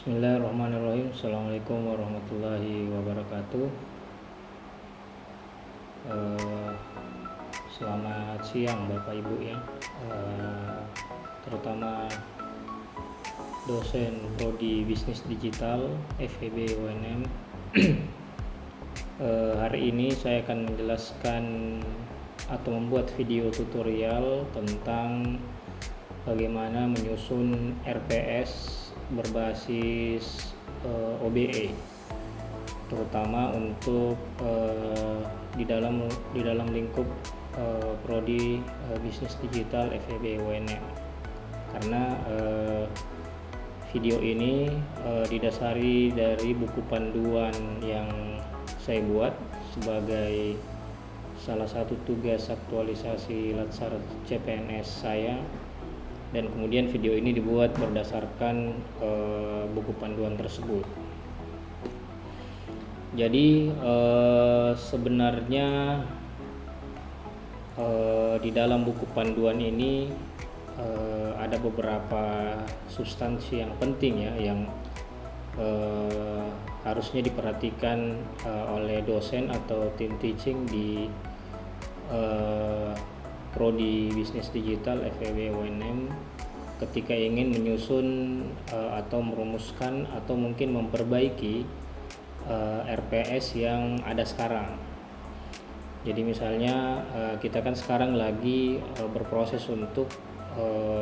Bismillahirrahmanirrahim. Assalamualaikum warahmatullahi wabarakatuh. Eh, Selamat siang Bapak Ibu ya, terutama dosen Prodi Bisnis Digital FEB UNM. Hari ini saya akan menjelaskan atau membuat video tutorial tentang bagaimana menyusun RPS berbasis OBE, terutama untuk di dalam lingkup Prodi Bisnis Digital FEB UNM. Karena video ini didasari dari buku panduan yang saya buat sebagai salah satu tugas aktualisasi Latsar CPNS saya, dan kemudian video ini dibuat berdasarkan buku panduan tersebut. Jadi sebenarnya di dalam buku panduan ini ada beberapa substansi yang penting ya, yang harusnya diperhatikan oleh dosen atau tim teaching di Prodi Bisnis Digital FEB UNM ketika ingin menyusun atau merumuskan atau mungkin memperbaiki RPS yang ada sekarang. Jadi misalnya kita kan sekarang lagi berproses untuk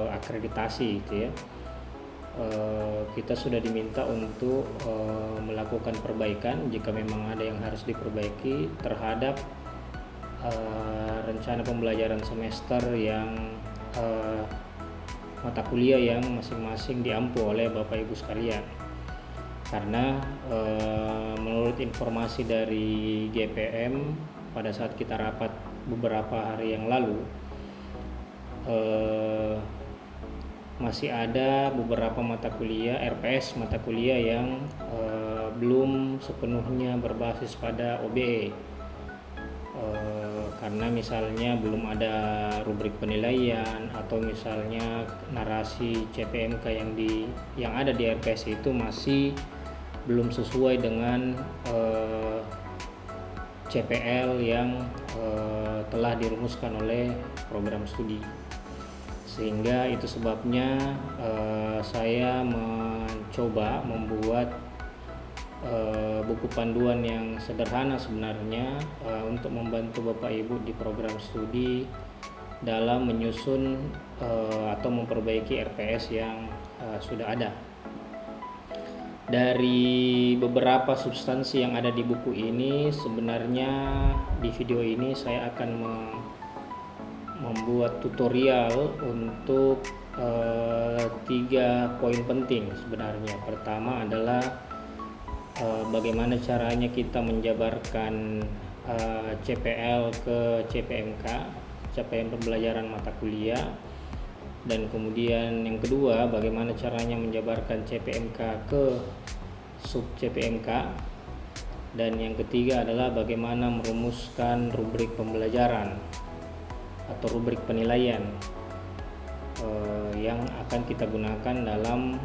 akreditasi gitu ya. Kita sudah diminta untuk melakukan perbaikan jika memang ada yang harus diperbaiki terhadap rencana pembelajaran semester yang mata kuliah yang masing-masing diampu oleh Bapak Ibu sekalian. Karena menurut informasi dari GPM pada saat kita rapat beberapa hari yang lalu, masih ada beberapa mata kuliah RPS mata kuliah yang belum sepenuhnya berbasis pada OBE. Karena misalnya belum ada rubrik penilaian, atau misalnya narasi CPMK yang ada di RPS itu masih belum sesuai dengan CPL yang telah dirumuskan oleh program studi. Sehingga itu sebabnya saya mencoba membuat buku panduan yang sederhana sebenarnya untuk membantu Bapak Ibu di program studi dalam menyusun atau memperbaiki RPS yang sudah ada. Dari beberapa substansi yang ada di buku ini, sebenarnya di video ini saya akan membuat tutorial untuk 3 poin penting sebenarnya. Pertama adalah bagaimana caranya kita menjabarkan CPL ke CPMK, capaian pembelajaran mata kuliah. Dan kemudian yang kedua, bagaimana caranya menjabarkan CPMK ke sub CPMK. Dan yang ketiga adalah bagaimana merumuskan rubrik pembelajaran atau rubrik penilaian yang akan kita gunakan dalam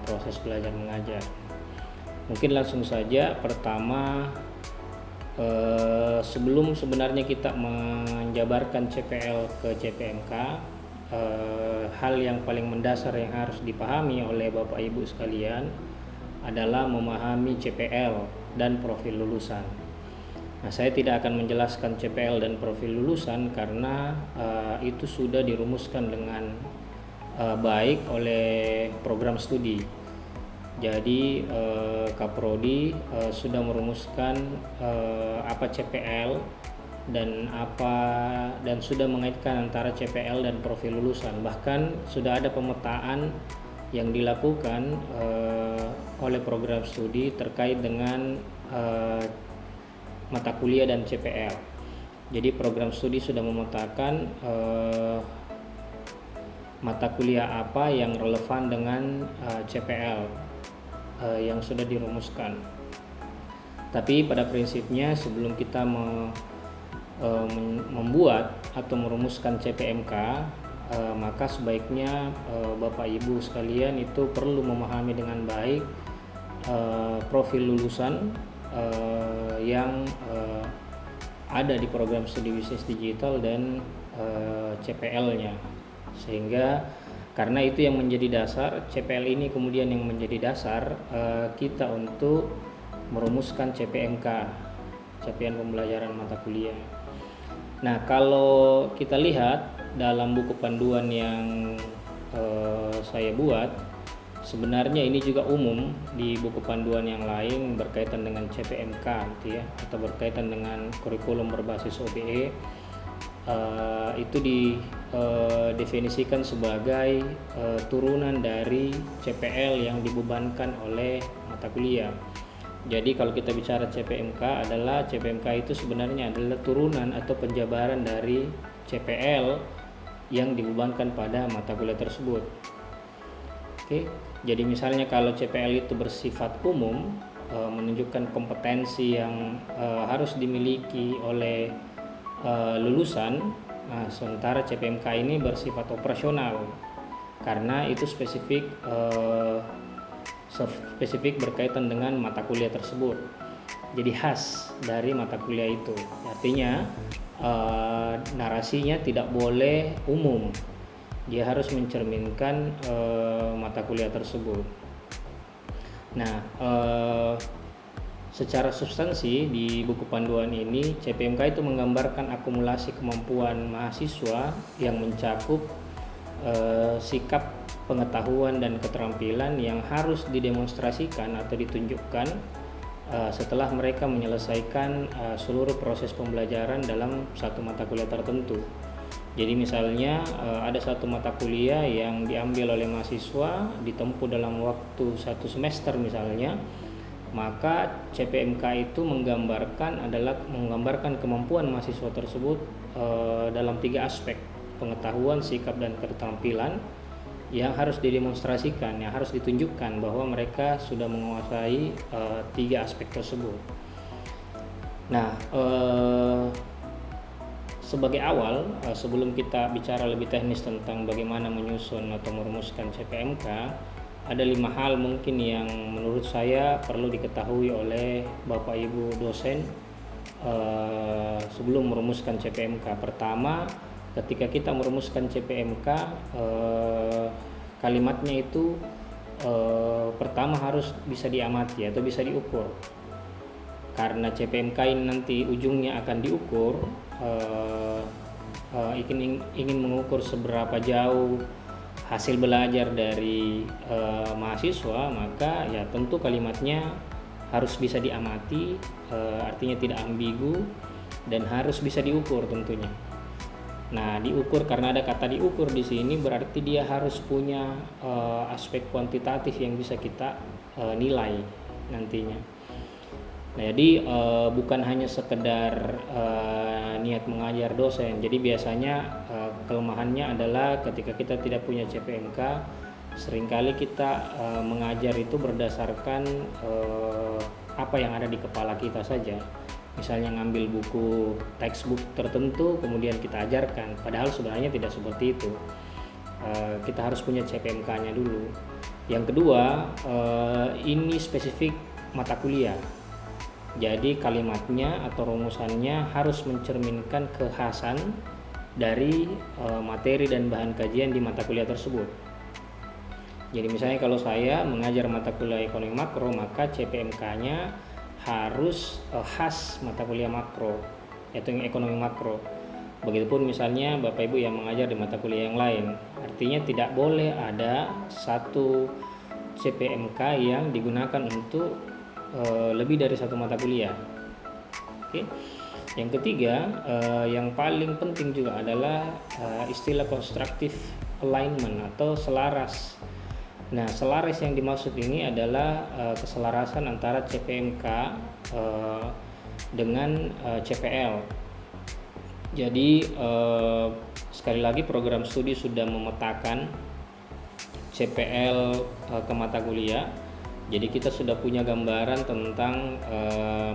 proses belajar mengajar. Mungkin langsung saja. Pertama, sebelum sebenarnya kita menjabarkan CPL ke CPMK, hal yang paling mendasar yang harus dipahami oleh Bapak Ibu sekalian adalah memahami CPL dan profil lulusan. Nah, saya tidak akan menjelaskan CPL dan profil lulusan karena itu sudah dirumuskan dengan baik oleh program studi. Jadi Kaprodi sudah merumuskan apa CPL dan sudah mengaitkan antara CPL dan profil lulusan. Bahkan sudah ada pemetaan yang dilakukan oleh program studi terkait dengan mata kuliah dan CPL. Jadi program studi sudah memetakan mata kuliah apa yang relevan dengan CPL yang sudah dirumuskan. Tapi pada prinsipnya sebelum kita membuat atau merumuskan CPMK maka sebaiknya Bapak Ibu sekalian itu perlu memahami dengan baik profil lulusan yang ada di program studi bisnis digital dan CPL-nya, sehingga karena itu yang menjadi dasar, CPL ini kemudian yang menjadi dasar kita untuk merumuskan CPMK, capaian pembelajaran mata kuliah. Nah, kalau kita lihat dalam buku panduan yang saya buat, sebenarnya ini juga umum di buku panduan yang lain berkaitan dengan CPMK gitu ya, atau berkaitan dengan kurikulum berbasis OBE. Itu didefinisikan sebagai turunan dari CPL yang dibebankan oleh mata kuliah. Jadi kalau kita bicara CPMK itu sebenarnya adalah turunan atau penjabaran dari CPL yang dibebankan pada mata kuliah tersebut. Oke, jadi misalnya kalau CPL itu bersifat umum, menunjukkan kompetensi yang harus dimiliki oleh lulusan, sementara CPMK ini bersifat operasional karena itu spesifik berkaitan dengan mata kuliah tersebut, jadi khas dari mata kuliah itu. Artinya narasinya tidak boleh umum, dia harus mencerminkan mata kuliah tersebut. Nah, secara substansi di buku panduan ini, CPMK itu menggambarkan akumulasi kemampuan mahasiswa yang mencakup sikap, pengetahuan, dan keterampilan yang harus didemonstrasikan atau ditunjukkan setelah mereka menyelesaikan seluruh proses pembelajaran dalam satu mata kuliah tertentu. Jadi misalnya ada satu mata kuliah yang diambil oleh mahasiswa ditempuh dalam waktu 1 semester misalnya, maka CPMK itu menggambarkan kemampuan mahasiswa tersebut dalam 3 aspek: pengetahuan, sikap, dan keterampilan yang harus didemonstrasikan, yang harus ditunjukkan bahwa mereka sudah menguasai 3 aspek tersebut. Nah, sebagai awal, sebelum kita bicara lebih teknis tentang bagaimana menyusun atau merumuskan CPMK, ada 5 hal mungkin yang menurut saya perlu diketahui oleh Bapak Ibu dosen sebelum merumuskan CPMK. Pertama, ketika kita merumuskan CPMK, kalimatnya itu pertama harus bisa diamati atau bisa diukur. Karena CPMK ini nanti ujungnya akan diukur, ingin mengukur seberapa jauh hasil belajar dari mahasiswa, maka ya tentu kalimatnya harus bisa diamati, artinya tidak ambigu, dan harus bisa diukur tentunya. Nah, diukur, karena ada kata diukur di sini, berarti dia harus punya aspek kuantitatif yang bisa kita nilai nantinya. Nah, jadi bukan hanya sekedar niat mengajar dosen. Jadi biasanya kelemahannya adalah ketika kita tidak punya CPMK, seringkali kita mengajar itu berdasarkan apa yang ada di kepala kita saja. Misalnya ngambil buku textbook tertentu kemudian kita ajarkan, padahal sebenarnya tidak seperti itu. Kita harus punya CPMK-nya dulu. Yang kedua, ini spesifik mata kuliah. Jadi kalimatnya atau rumusannya harus mencerminkan kekhasan dari materi dan bahan kajian di mata kuliah tersebut. Jadi misalnya kalau saya mengajar mata kuliah ekonomi makro, maka CPMK-nya harus khas mata kuliah makro, yaitu ekonomi makro. Begitupun misalnya Bapak Ibu yang mengajar di mata kuliah yang lain. Artinya tidak boleh ada satu CPMK yang digunakan untuk lebih dari satu mata kuliah. Oke. Yang ketiga, yang paling penting juga adalah istilah constructive alignment atau selaras. Nah, selaras yang dimaksud ini adalah keselarasan antara CPMK dengan CPL. Jadi sekali lagi program studi sudah memetakan CPL ke mata kuliah. Jadi kita sudah punya gambaran tentang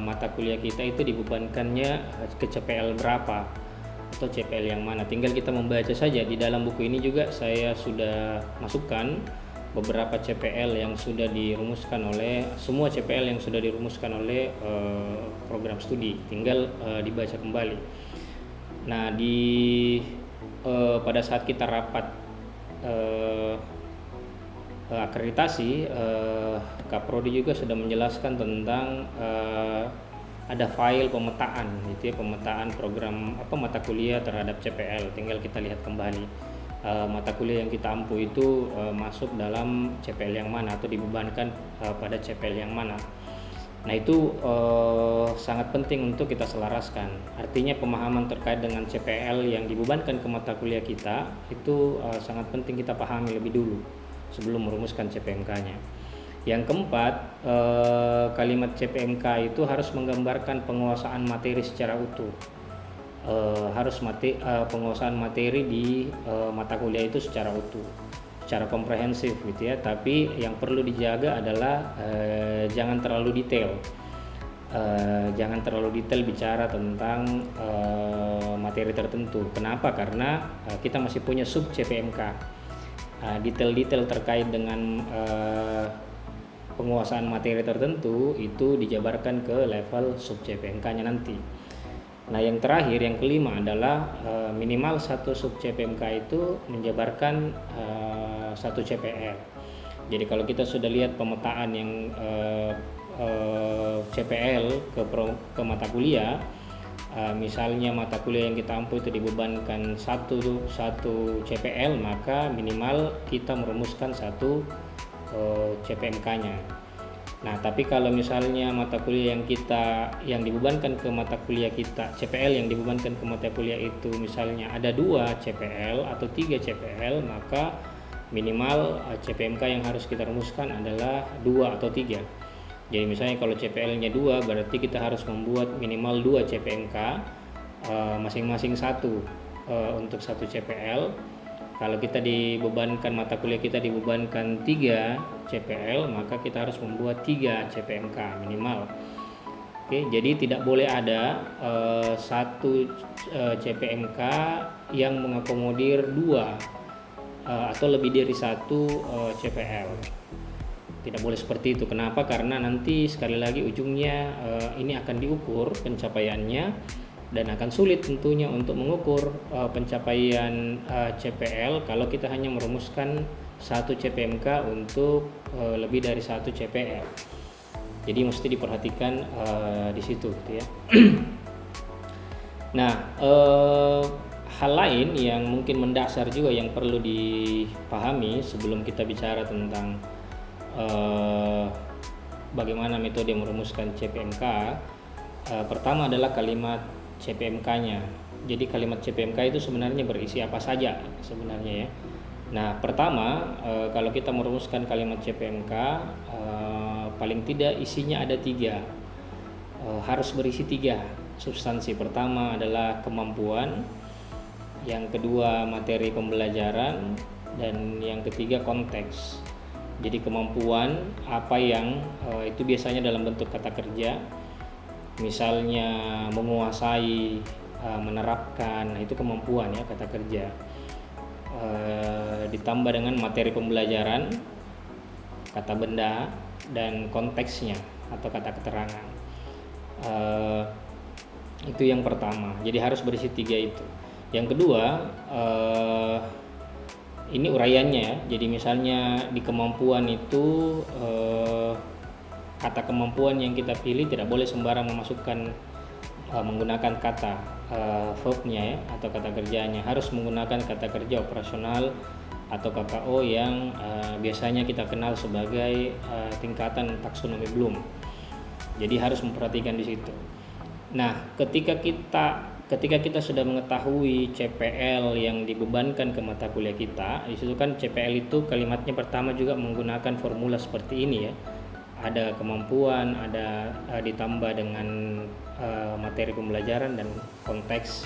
mata kuliah kita itu dibebankannya ke CPL berapa. atau CPL yang mana. Tinggal kita membaca saja. Di dalam buku ini juga saya sudah masukkan beberapa CPL yang sudah dirumuskan oleh semua CPL yang sudah dirumuskan oleh program studi. Tinggal dibaca kembali. Nah, pada saat kita rapat akreditasi, Kaprodi juga sudah menjelaskan tentang ada file pemetaan gitu ya, pemetaan program mata kuliah terhadap CPL. Tinggal kita lihat kembali mata kuliah yang kita ampu itu masuk dalam CPL yang mana atau dibebankan pada CPL yang mana. Nah, itu sangat penting untuk kita selaraskan. Artinya pemahaman terkait dengan CPL yang dibebankan ke mata kuliah kita itu sangat penting kita pahami lebih dulu sebelum merumuskan CPMK-nya. Yang keempat, kalimat CPMK itu harus menggambarkan penguasaan materi secara utuh. Penguasaan materi di mata kuliah itu secara utuh, secara komprehensif gitu ya. Tapi yang perlu dijaga adalah jangan terlalu detail. Jangan terlalu detail bicara tentang materi tertentu. Kenapa? Karena kita masih punya sub CPMK. Detail-detail terkait dengan penguasaan materi tertentu itu dijabarkan ke level sub CPMK-nya nanti. Nah, yang terakhir, yang kelima adalah minimal satu sub CPMK itu menjabarkan satu CPL. Jadi kalau kita sudah lihat pemetaan yang CPL ke mata kuliah, misalnya mata kuliah yang kita ampu itu dibebankan satu CPL, maka minimal kita merumuskan satu CPMK-nya. Nah, tapi kalau misalnya mata kuliah yang dibebankan ke mata kuliah kita, CPL yang dibebankan ke mata kuliah itu misalnya ada 2 CPL atau 3 CPL, maka minimal CPMK yang harus kita rumuskan adalah 2 atau 3. Jadi misalnya kalau CPL-nya 2, berarti kita harus membuat minimal 2 CPMK, masing-masing satu untuk satu CPL. Kalau kita dibebankan mata kuliah kita dibebankan 3 CPL, maka kita harus membuat 3 CPMK minimal. Oke, jadi tidak boleh ada satu CPMK yang mengakomodir 2 atau lebih dari satu CPL. Tidak boleh seperti itu. Kenapa? Karena nanti sekali lagi ujungnya ini akan diukur pencapaiannya, dan akan sulit tentunya untuk mengukur pencapaian CPL kalau kita hanya merumuskan satu CPMK untuk lebih dari satu CPL. Jadi mesti diperhatikan di situ gitu ya. Nah, hal lain yang mungkin mendasar juga yang perlu dipahami sebelum kita bicara tentang bagaimana metode merumuskan CPMK, pertama adalah kalimat CPMK-nya. Jadi kalimat CPMK itu sebenarnya berisi apa saja sebenarnya ya. Nah, pertama kalau kita merumuskan kalimat CPMK, paling tidak isinya ada 3, harus berisi 3 substansi. Pertama adalah kemampuan, yang kedua materi pembelajaran, dan yang ketiga konteks. Jadi kemampuan apa yang itu biasanya dalam bentuk kata kerja, misalnya menguasai, menerapkan, itu kemampuan ya, kata kerja. Ditambah dengan materi pembelajaran, kata benda, dan konteksnya atau kata keterangan. Itu yang pertama. Jadi harus berisi 3 itu. Yang kedua, ini uraiannya ya. Jadi misalnya di kemampuan itu kata kemampuan yang kita pilih tidak boleh sembarang memasukkan menggunakan kata verbnya ya, atau kata kerjanya. Harus menggunakan kata kerja operasional atau KKO yang biasanya kita kenal sebagai tingkatan taksonomi Bloom. Jadi harus memperhatikan di situ. Nah, ketika kita sudah mengetahui CPL yang dibebankan ke mata kuliah kita, di situ kan CPL itu kalimatnya pertama juga menggunakan formula seperti ini ya. Ada kemampuan, ada ditambah dengan materi pembelajaran dan konteks.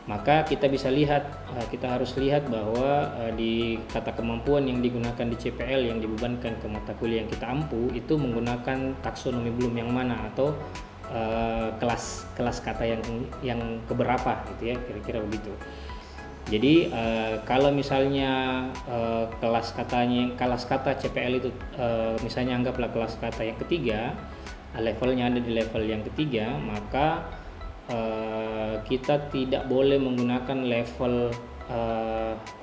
Maka kita bisa lihat, kita harus lihat bahwa di kata kemampuan yang digunakan di CPL yang dibebankan ke mata kuliah yang kita ampu itu menggunakan taksonomi Bloom yang mana atau kelas kata yang keberapa gitu ya, kira-kira begitu. Jadi kalau misalnya kelas kata CPL itu misalnya anggaplah kelas kata yang ketiga, levelnya ada di level yang ketiga, maka kita tidak boleh menggunakan level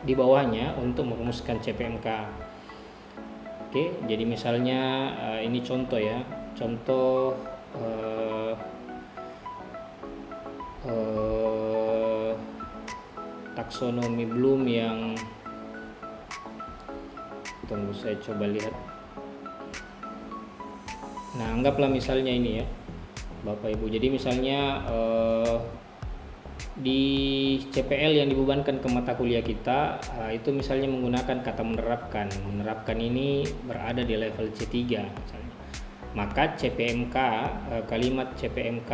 di bawahnya untuk merumuskan CPMK. Oke, jadi misalnya ini contoh ya, contoh taksonomi Bloom yang, tunggu saya coba lihat. Nah, anggaplah misalnya ini ya Bapak Ibu, jadi misalnya di CPL yang dibebankan ke mata kuliah kita itu misalnya menggunakan kata menerapkan ini berada di level C3 misalnya. Maka CPMK, kalimat CPMK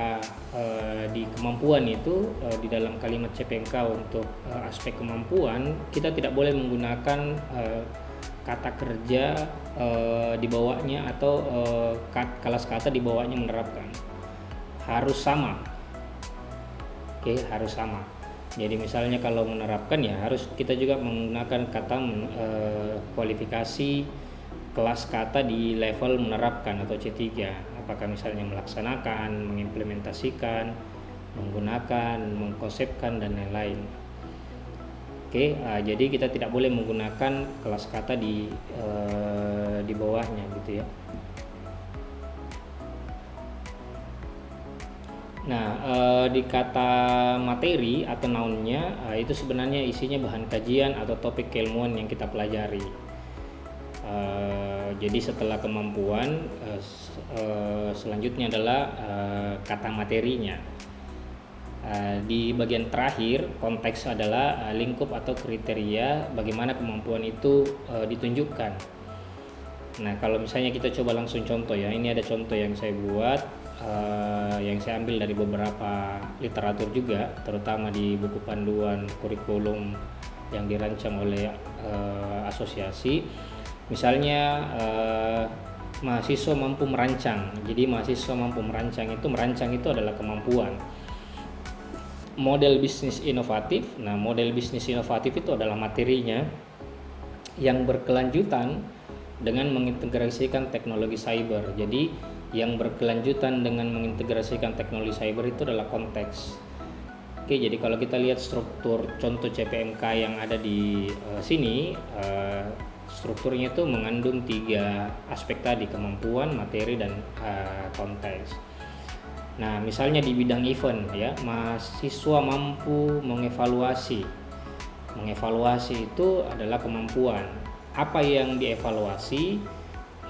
di kemampuan itu, di dalam kalimat CPMK untuk aspek kemampuan, kita tidak boleh menggunakan kata kerja di bawahnya atau kelas kata di bawahnya menerapkan. Harus sama. Oke, harus sama. Jadi misalnya kalau menerapkan ya harus kita juga menggunakan kata kualifikasi kelas kata di level menerapkan atau C3. Apakah misalnya melaksanakan, mengimplementasikan, menggunakan, mengkonsepkan dan lain-lain. Oke, jadi kita tidak boleh menggunakan kelas kata di bawahnya gitu ya. Nah, di kata materi atau nounnya itu sebenarnya isinya bahan kajian atau topik keilmuan yang kita pelajari. Jadi setelah kemampuan, selanjutnya adalah kata materinya. Di bagian terakhir konteks adalah lingkup atau kriteria bagaimana kemampuan itu ditunjukkan. Nah, kalau misalnya kita coba langsung contoh ya, ini ada contoh yang saya buat. Yang saya ambil dari beberapa literatur juga, terutama di buku panduan kurikulum yang dirancang oleh asosiasi. Misalnya mahasiswa mampu merancang. Jadi mahasiswa mampu merancang itu adalah kemampuan. Model bisnis inovatif. Nah, model bisnis inovatif itu adalah materinya yang berkelanjutan dengan mengintegrasikan teknologi cyber. Jadi yang berkelanjutan dengan mengintegrasikan teknologi cyber itu adalah konteks. Oke, jadi kalau kita lihat struktur contoh CPMK yang ada di sini, strukturnya itu mengandung 3 aspek tadi, kemampuan, materi, dan konteks. Nah, misalnya di bidang event ya, mahasiswa mampu mengevaluasi. Mengevaluasi itu adalah kemampuan. Apa yang dievaluasi?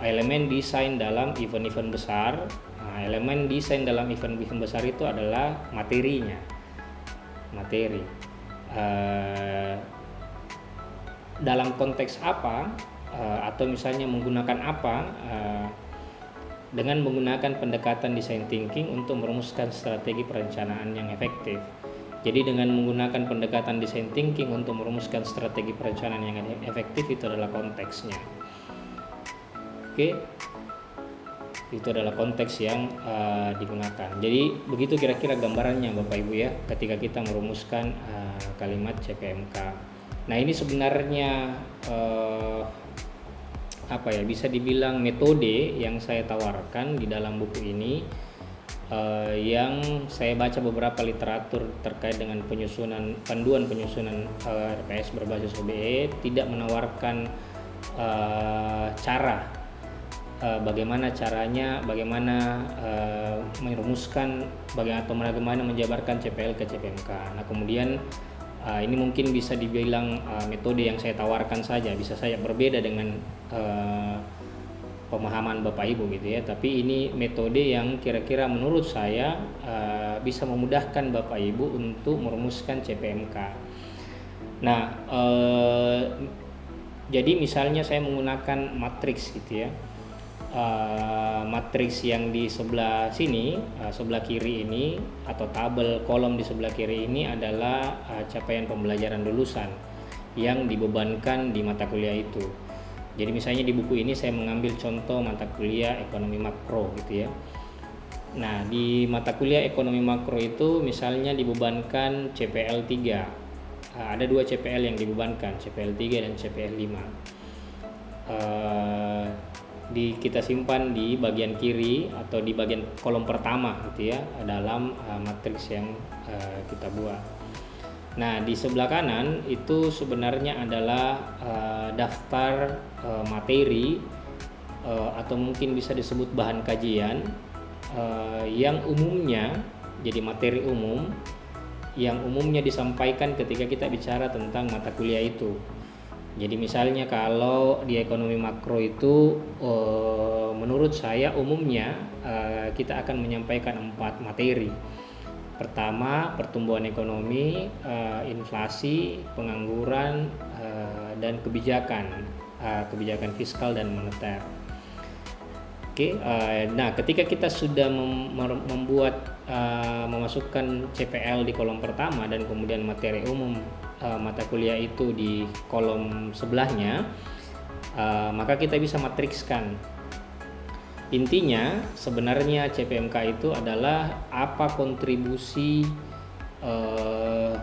Elemen desain dalam event-event besar. Nah, elemen desain dalam event-event besar itu adalah materinya. Materi. Dalam konteks apa? Atau misalnya menggunakan apa? Dengan menggunakan pendekatan design thinking untuk merumuskan strategi perencanaan yang efektif. Jadi dengan menggunakan pendekatan design thinking untuk merumuskan strategi perencanaan yang efektif itu adalah konteksnya. Oke, itu adalah konteks yang digunakan. Jadi begitu kira-kira gambarannya Bapak Ibu ya, ketika kita merumuskan kalimat CPMK. Nah, ini sebenarnya bisa dibilang metode yang saya tawarkan di dalam buku ini, yang saya baca beberapa literatur terkait dengan panduan penyusunan RPS berbasis OBE tidak menawarkan cara bagaimana caranya, bagaimana merumuskan, bagaimana menjabarkan CPL ke CPMK. Nah, kemudian ini mungkin bisa dibilang metode yang saya tawarkan saja, bisa saja berbeda dengan pemahaman Bapak Ibu gitu ya. Tapi ini metode yang kira-kira menurut saya bisa memudahkan Bapak Ibu untuk merumuskan CPMK. Nah, jadi misalnya saya menggunakan matriks gitu ya. Matriks yang di sebelah sini, sebelah kiri ini, atau tabel kolom di sebelah kiri ini adalah capaian pembelajaran lulusan yang dibebankan di mata kuliah itu. Jadi misalnya di buku ini saya mengambil contoh mata kuliah ekonomi makro gitu ya. Nah, di mata kuliah ekonomi makro itu misalnya dibebankan CPL 3. Ada dua CPL yang dibebankan, CPL 3 dan CPL 5. Kita simpan di bagian kiri atau di bagian kolom pertama gitu ya, dalam matriks yang kita buat. Nah, di sebelah kanan itu sebenarnya adalah daftar materi atau mungkin bisa disebut bahan kajian yang umumnya jadi materi umum yang umumnya disampaikan ketika kita bicara tentang mata kuliah itu. Jadi misalnya kalau di ekonomi makro itu menurut saya umumnya kita akan menyampaikan 4 materi. Pertama, pertumbuhan ekonomi, inflasi, pengangguran, dan kebijakan fiskal dan moneter. Oke, nah ketika kita sudah memasukkan CPL di kolom pertama dan kemudian materi umum mata kuliah itu di kolom sebelahnya, maka kita bisa matrikskan. Intinya sebenarnya CPMK itu adalah apa kontribusi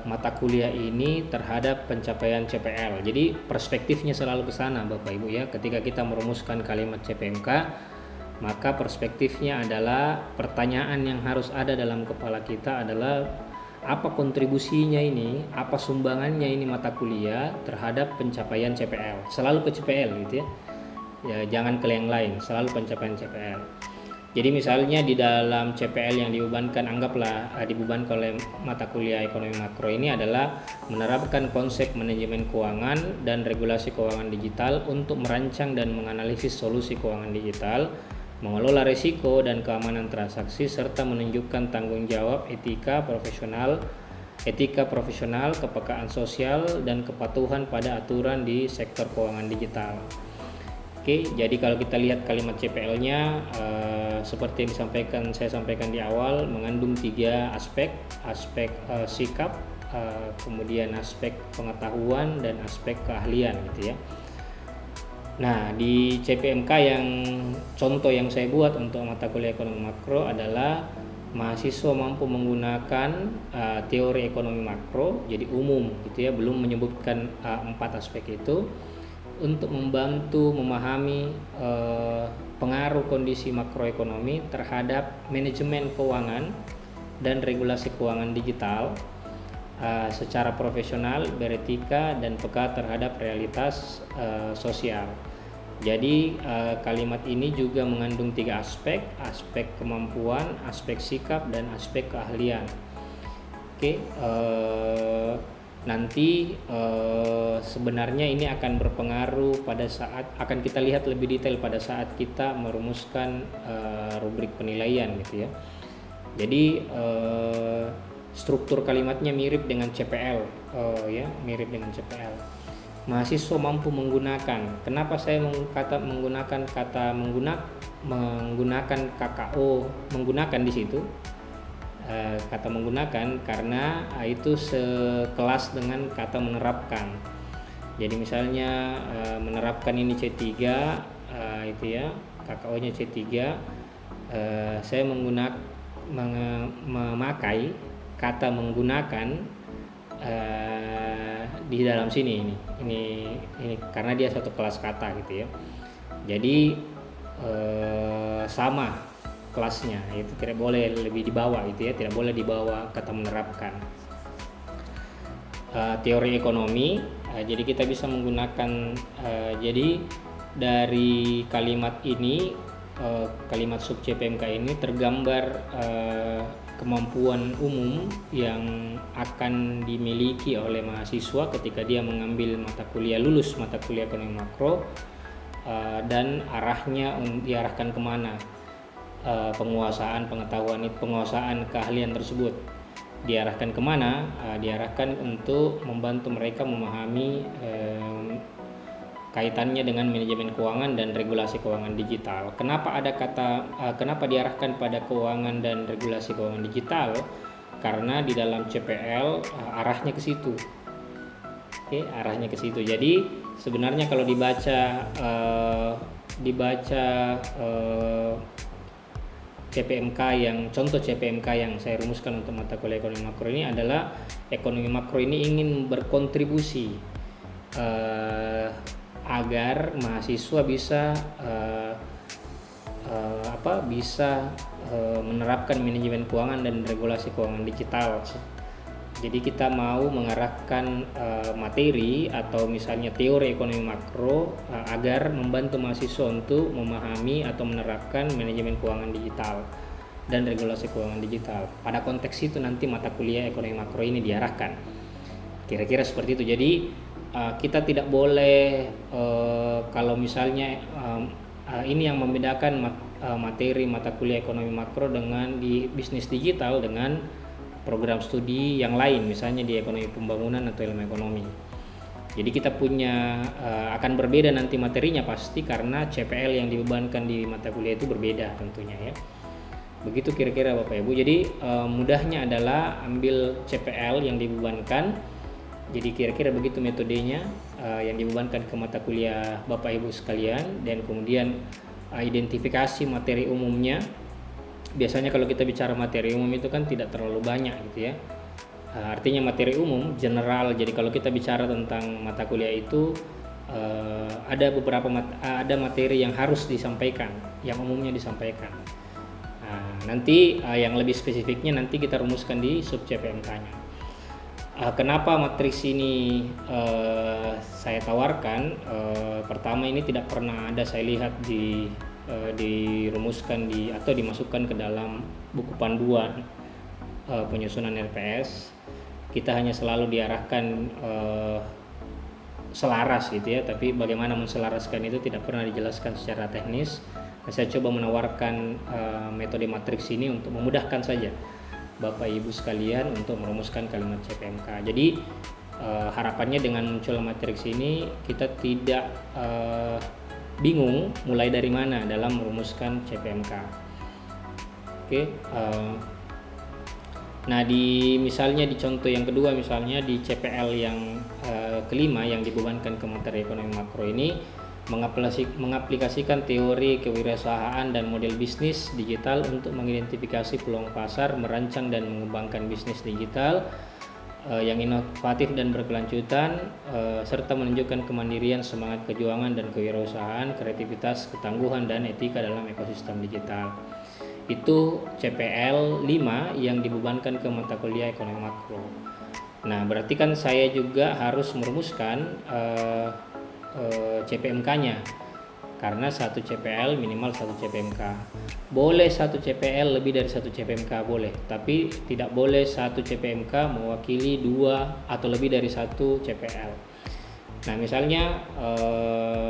mata kuliah ini terhadap pencapaian CPL. Jadi perspektifnya selalu ke sana Bapak Ibu ya. Ketika kita merumuskan kalimat CPMK, maka perspektifnya adalah pertanyaan yang harus ada dalam kepala kita adalah apa kontribusinya ini, apa sumbangannya ini mata kuliah terhadap pencapaian CPL. Selalu ke CPL gitu ya. Ya, jangan ke yang lain, selalu pencapaian CPL. Jadi misalnya di dalam CPL yang dibebankan, anggaplah dibebankan oleh mata kuliah ekonomi makro ini adalah menerapkan konsep manajemen keuangan dan regulasi keuangan digital untuk merancang dan menganalisis solusi keuangan digital, mengelola risiko dan keamanan transaksi, serta menunjukkan tanggung jawab etika profesional, kepekaan sosial, dan kepatuhan pada aturan di sektor keuangan digital. Oke, jadi kalau kita lihat kalimat CPL-nya seperti yang saya sampaikan di awal, mengandung 3 aspek sikap, kemudian aspek pengetahuan dan aspek keahlian gitu ya. Nah, di CPMK yang contoh yang saya buat untuk mata kuliah ekonomi makro adalah mahasiswa mampu menggunakan teori ekonomi makro, jadi umum gitu ya, belum menyebutkan 4 aspek itu, untuk membantu memahami pengaruh kondisi makroekonomi terhadap manajemen keuangan dan regulasi keuangan digital secara profesional, beretika, dan peka terhadap realitas sosial. Jadi kalimat ini juga mengandung 3 aspek kemampuan, aspek sikap, dan aspek keahlian. Oke, nanti sebenarnya ini akan berpengaruh pada saat akan kita lihat lebih detail pada saat kita merumuskan rubrik penilaian gitu ya. Jadi struktur kalimatnya mirip dengan CPL ya, mirip dengan CPL. Mahasiswa mampu menggunakan. Kenapa saya menggunakan KKO menggunakan di situ? Kata menggunakan karena itu sekelas dengan kata menerapkan. Jadi misalnya menerapkan ini C3 itu ya, KKO-nya C3, saya memakai kata menggunakan di dalam sini ini karena dia satu kelas kata gitu ya. Jadi sama kelasnya, itu tidak boleh lebih di bawah gitu ya, tidak boleh di bawah kata menerapkan. Teori ekonomi, jadi kita bisa menggunakan jadi dari kalimat ini, kalimat sub CPMK ini tergambar kemampuan umum yang akan dimiliki oleh mahasiswa ketika dia mengambil lulus mata kuliah ekonomi makro, dan diarahkan kemana. Penguasaan keahlian tersebut diarahkan kemana? Diarahkan untuk membantu mereka memahami kaitannya dengan manajemen keuangan dan regulasi keuangan digital. Kenapa diarahkan pada keuangan dan regulasi keuangan digital? Karena di dalam CPL arahnya ke situ. Oke, arahnya ke situ. Jadi sebenarnya kalau dibaca CPMK yang contoh CPMK yang saya rumuskan untuk mata kuliah ekonomi makro ini adalah ekonomi makro ini ingin berkontribusi agar mahasiswa bisa menerapkan manajemen keuangan dan regulasi keuangan digital. Jadi kita mau mengarahkan materi atau misalnya teori ekonomi makro agar membantu mahasiswa untuk memahami atau menerapkan manajemen keuangan digital dan regulasi keuangan digital. Pada konteks itu nanti mata kuliah ekonomi makro ini diarahkan. Kira-kira seperti itu. Jadi kita tidak boleh kalau misalnya ini yang membedakan materi mata kuliah ekonomi makro dengan di bisnis digital dengan program studi yang lain, misalnya di ekonomi pembangunan atau ilmu ekonomi. Jadi kita punya akan berbeda nanti materinya pasti karena CPL yang dibebankan di mata kuliah itu berbeda tentunya ya. Begitu kira-kira Bapak Ibu. Jadi mudahnya adalah ambil CPL yang dibebankan. Jadi kira-kira begitu metodenya yang dibebankan ke mata kuliah Bapak Ibu sekalian, dan kemudian identifikasi materi umumnya. Biasanya kalau kita bicara materi umum itu kan tidak terlalu banyak gitu ya. Artinya materi umum general. Jadi kalau kita bicara tentang mata kuliah itu ada beberapa ada materi yang harus disampaikan, yang umumnya disampaikan. Nanti yang lebih spesifiknya nanti kita rumuskan di sub CPMK-nya. Kenapa matriks ini saya tawarkan? Pertama, ini tidak pernah ada saya lihat dirumuskan atau dimasukkan ke dalam buku panduan penyusunan RPS. Kita hanya selalu diarahkan selaras gitu ya, tapi bagaimana menselaraskan itu tidak pernah dijelaskan secara teknis. Saya coba menawarkan metode matriks ini untuk memudahkan saja Bapak Ibu sekalian untuk merumuskan kalimat CPMK. Jadi harapannya dengan muncul matriks ini kita tidak bingung mulai dari mana dalam merumuskan CPMK. Oke. Nah, misalnya di contoh yang kedua, misalnya di CPL yang kelima yang dibebankan ke materi ekonomi makro ini mengaplikasikan teori kewirausahaan dan model bisnis digital untuk mengidentifikasi peluang pasar, merancang dan mengembangkan bisnis digital yang inovatif dan berkelanjutan, serta menunjukkan kemandirian, semangat kejuangan dan kewirausahaan, kreativitas, ketangguhan dan etika dalam ekosistem digital. Itu CPL 5 yang dibebankan ke mata kuliah ekonomi makro. Nah, berarti kan saya juga harus merumuskan CPMK-nya. Karena satu CPL minimal satu CPMK. Boleh satu CPL lebih dari satu CPMK boleh, tapi tidak boleh satu CPMK mewakili 2 atau lebih dari satu CPL. Nah, misalnya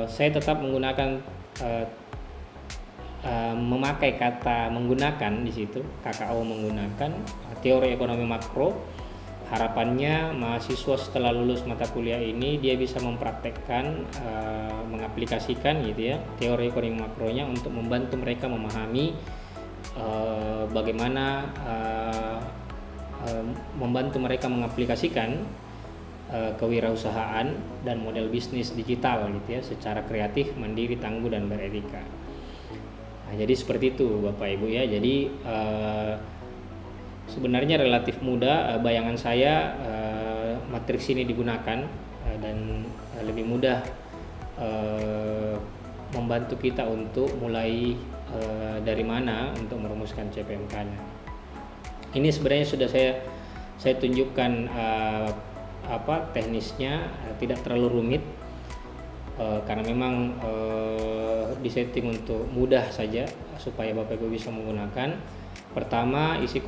saya tetap menggunakan memakai kata menggunakan di situ, KKO menggunakan teori ekonomi makro. Harapannya mahasiswa setelah lulus mata kuliah ini dia bisa mempraktekkan, mengaplikasikan gitu ya teori ekonomi makronya untuk membantu mereka memahami bagaimana membantu mereka mengaplikasikan kewirausahaan dan model bisnis digital gitu ya secara kreatif, mandiri, tangguh dan beretika. Nah, jadi seperti itu Bapak Ibu ya. Jadi sebenarnya relatif mudah, bayangan saya matriks ini digunakan dan lebih mudah membantu kita untuk mulai dari mana untuk merumuskan CPMK-nya. Ini sebenarnya sudah saya tunjukkan teknisnya, tidak terlalu rumit karena memang disetting untuk mudah saja supaya Bapak Ibu bisa menggunakan. Pertama, isi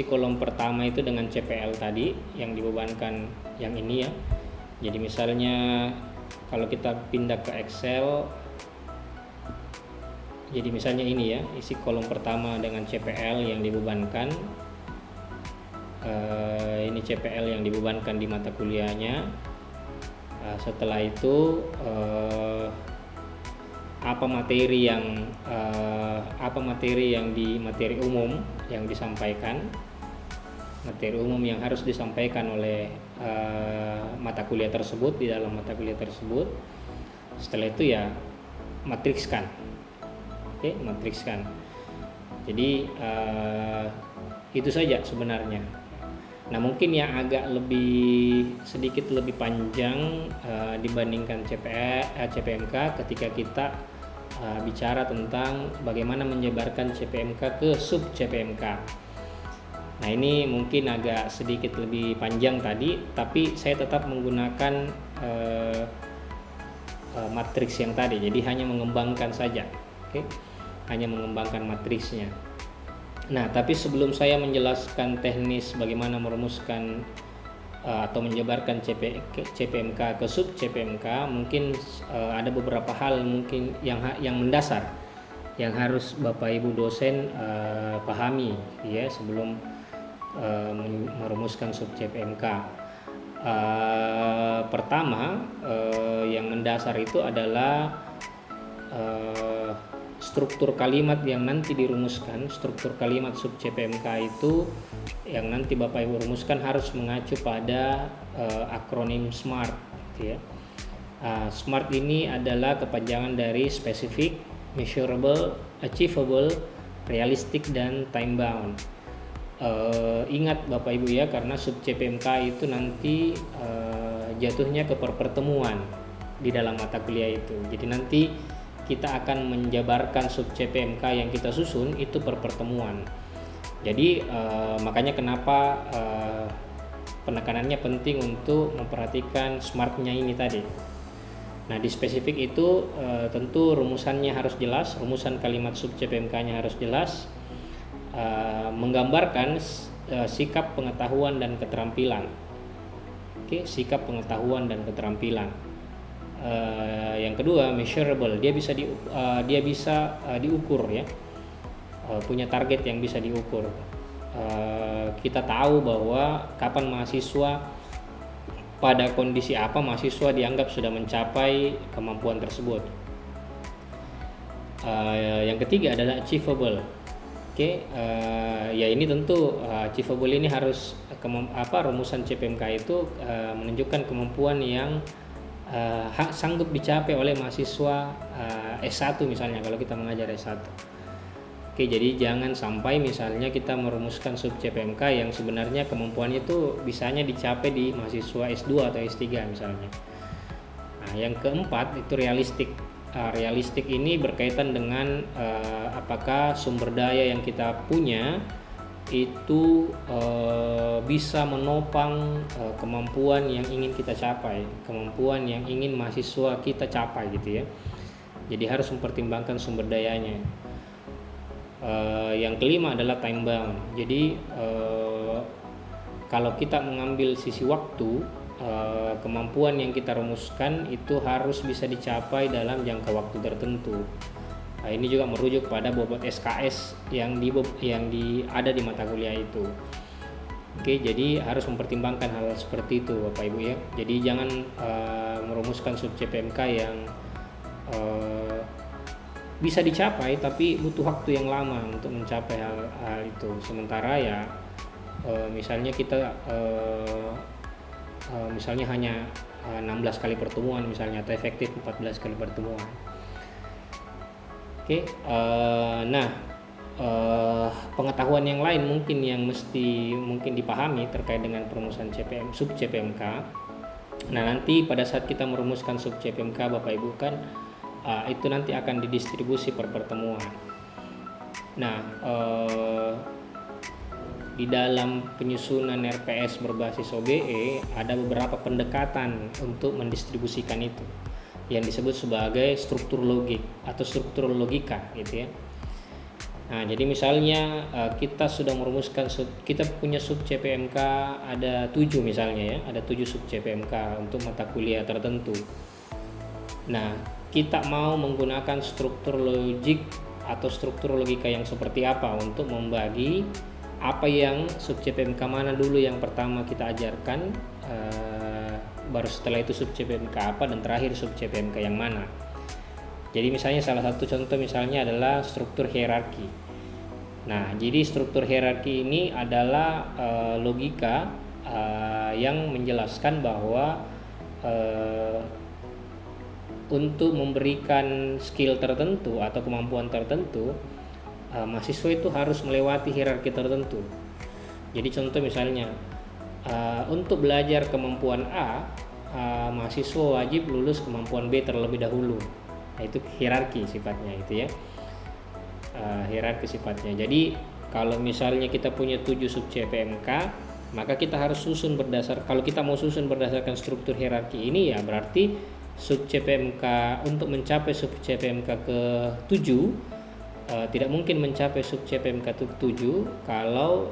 kolom pertama itu dengan CPL tadi yang dibebankan yang ini ya. Jadi misalnya kalau kita pindah ke Excel, jadi misalnya ini ya, isi kolom pertama dengan CPL yang dibebankan. Ini CPL yang dibebankan di mata kuliahnya. Setelah itu apa materi yang di materi umum yang disampaikan, materi umum yang harus disampaikan oleh mata kuliah tersebut, di dalam mata kuliah tersebut. Setelah itu ya matrikskan. Oke, matrikskan. Jadi itu saja sebenarnya. Nah, mungkin yang agak sedikit lebih panjang dibandingkan CPMK ketika kita bicara tentang bagaimana menyebarkan CPMK ke sub CPMK. Nah, ini mungkin agak sedikit lebih panjang tadi, tapi saya tetap menggunakan matriks yang tadi. Jadi hanya mengembangkan saja, oke? Hanya mengembangkan matriksnya. Nah, tapi sebelum saya menjelaskan teknis bagaimana merumuskan atau menyebarkan CPMK ke sub CPMK, mungkin ada beberapa hal mungkin yang mendasar yang harus Bapak Ibu dosen pahami ya sebelum merumuskan sub CPMK. Pertama, yang mendasar itu adalah struktur kalimat yang nanti dirumuskan. Struktur kalimat sub CPMK itu yang nanti Bapak Ibu rumuskan harus mengacu pada akronim SMART gitu ya. SMART ini adalah kepanjangan dari specific, measurable, achievable, realistic, dan time bound. Ingat Bapak Ibu ya, karena sub CPMK itu nanti jatuhnya ke pertemuan di dalam mata kuliah itu. Jadi nanti kita akan menjabarkan sub CPMK yang kita susun itu per pertemuan. Jadi makanya kenapa penekanannya penting untuk memperhatikan SMART-nya ini tadi. Nah, di spesifik itu tentu rumusannya harus jelas, rumusan kalimat sub CPMK-nya harus jelas, menggambarkan sikap pengetahuan dan keterampilan. Oke, sikap pengetahuan dan keterampilan. Yang kedua, measurable, dia bisa diukur ya, punya target yang bisa diukur. Kita tahu bahwa kapan mahasiswa, pada kondisi apa mahasiswa dianggap sudah mencapai kemampuan tersebut. Yang ketiga adalah achievable. Oke, ya ini tentu achievable ini harus rumusan CPMK itu menunjukkan kemampuan yang sanggup dicapai oleh mahasiswa S1 misalnya kalau kita mengajar S1. Oke, jadi jangan sampai misalnya kita merumuskan sub CPMK yang sebenarnya kemampuannya itu bisanya dicapai di mahasiswa S2 atau S3 misalnya. Nah, yang keempat itu realistik. Realistik ini berkaitan dengan apakah sumber daya yang kita punya itu bisa menopang kemampuan yang ingin kita capai, kemampuan yang ingin mahasiswa kita capai gitu ya. Jadi harus mempertimbangkan sumber dayanya. Yang kelima adalah time bound. Jadi kalau kita mengambil sisi waktu, kemampuan yang kita rumuskan itu harus bisa dicapai dalam jangka waktu tertentu. Nah, ini juga merujuk pada bobot SKS yang ada di mata kuliah itu. Oke, jadi harus mempertimbangkan hal seperti itu Bapak Ibu ya. Jadi jangan merumuskan sub CPMK yang bisa dicapai tapi butuh waktu yang lama untuk mencapai hal itu. Sementara ya misalnya kita misalnya hanya 16 kali pertemuan misalnya, atau efektif 14 kali pertemuan. Oke, nah pengetahuan yang lain mungkin yang mungkin dipahami terkait dengan perumusan sub CPMK. Nah, nanti pada saat kita merumuskan sub CPMK Bapak Ibu kan itu nanti akan didistribusi per pertemuan. Nah, di dalam penyusunan RPS berbasis OBE ada beberapa pendekatan untuk mendistribusikan itu yang disebut sebagai struktur logik atau struktur logika gitu ya. Nah, jadi misalnya kita sudah merumuskan kita punya sub CPMK ada 7 misalnya ya, ada 7 sub CPMK untuk mata kuliah tertentu. Nah, kita mau menggunakan struktur logik atau struktur logika yang seperti apa untuk membagi apa yang sub CPMK mana dulu yang pertama kita ajarkan, baru setelah itu sub CPMK apa, dan terakhir sub CPMK yang mana. Jadi misalnya salah satu contoh misalnya adalah struktur hierarki. Nah, jadi struktur hierarki ini adalah logika yang menjelaskan bahwa untuk memberikan skill tertentu atau kemampuan tertentu, mahasiswa itu harus melewati hierarki tertentu. Jadi contoh misalnya untuk belajar kemampuan A, mahasiswa wajib lulus kemampuan B terlebih dahulu. Nah, itu hierarki sifatnya itu ya. Hierarki sifatnya. Jadi kalau misalnya kita punya 7 sub CPMK, maka kita harus susun kalau kita mau susun berdasarkan struktur hierarki ini, ya berarti sub CPMK untuk mencapai sub CPMK ke 7 tidak mungkin mencapai sub CPMK ke 7 kalau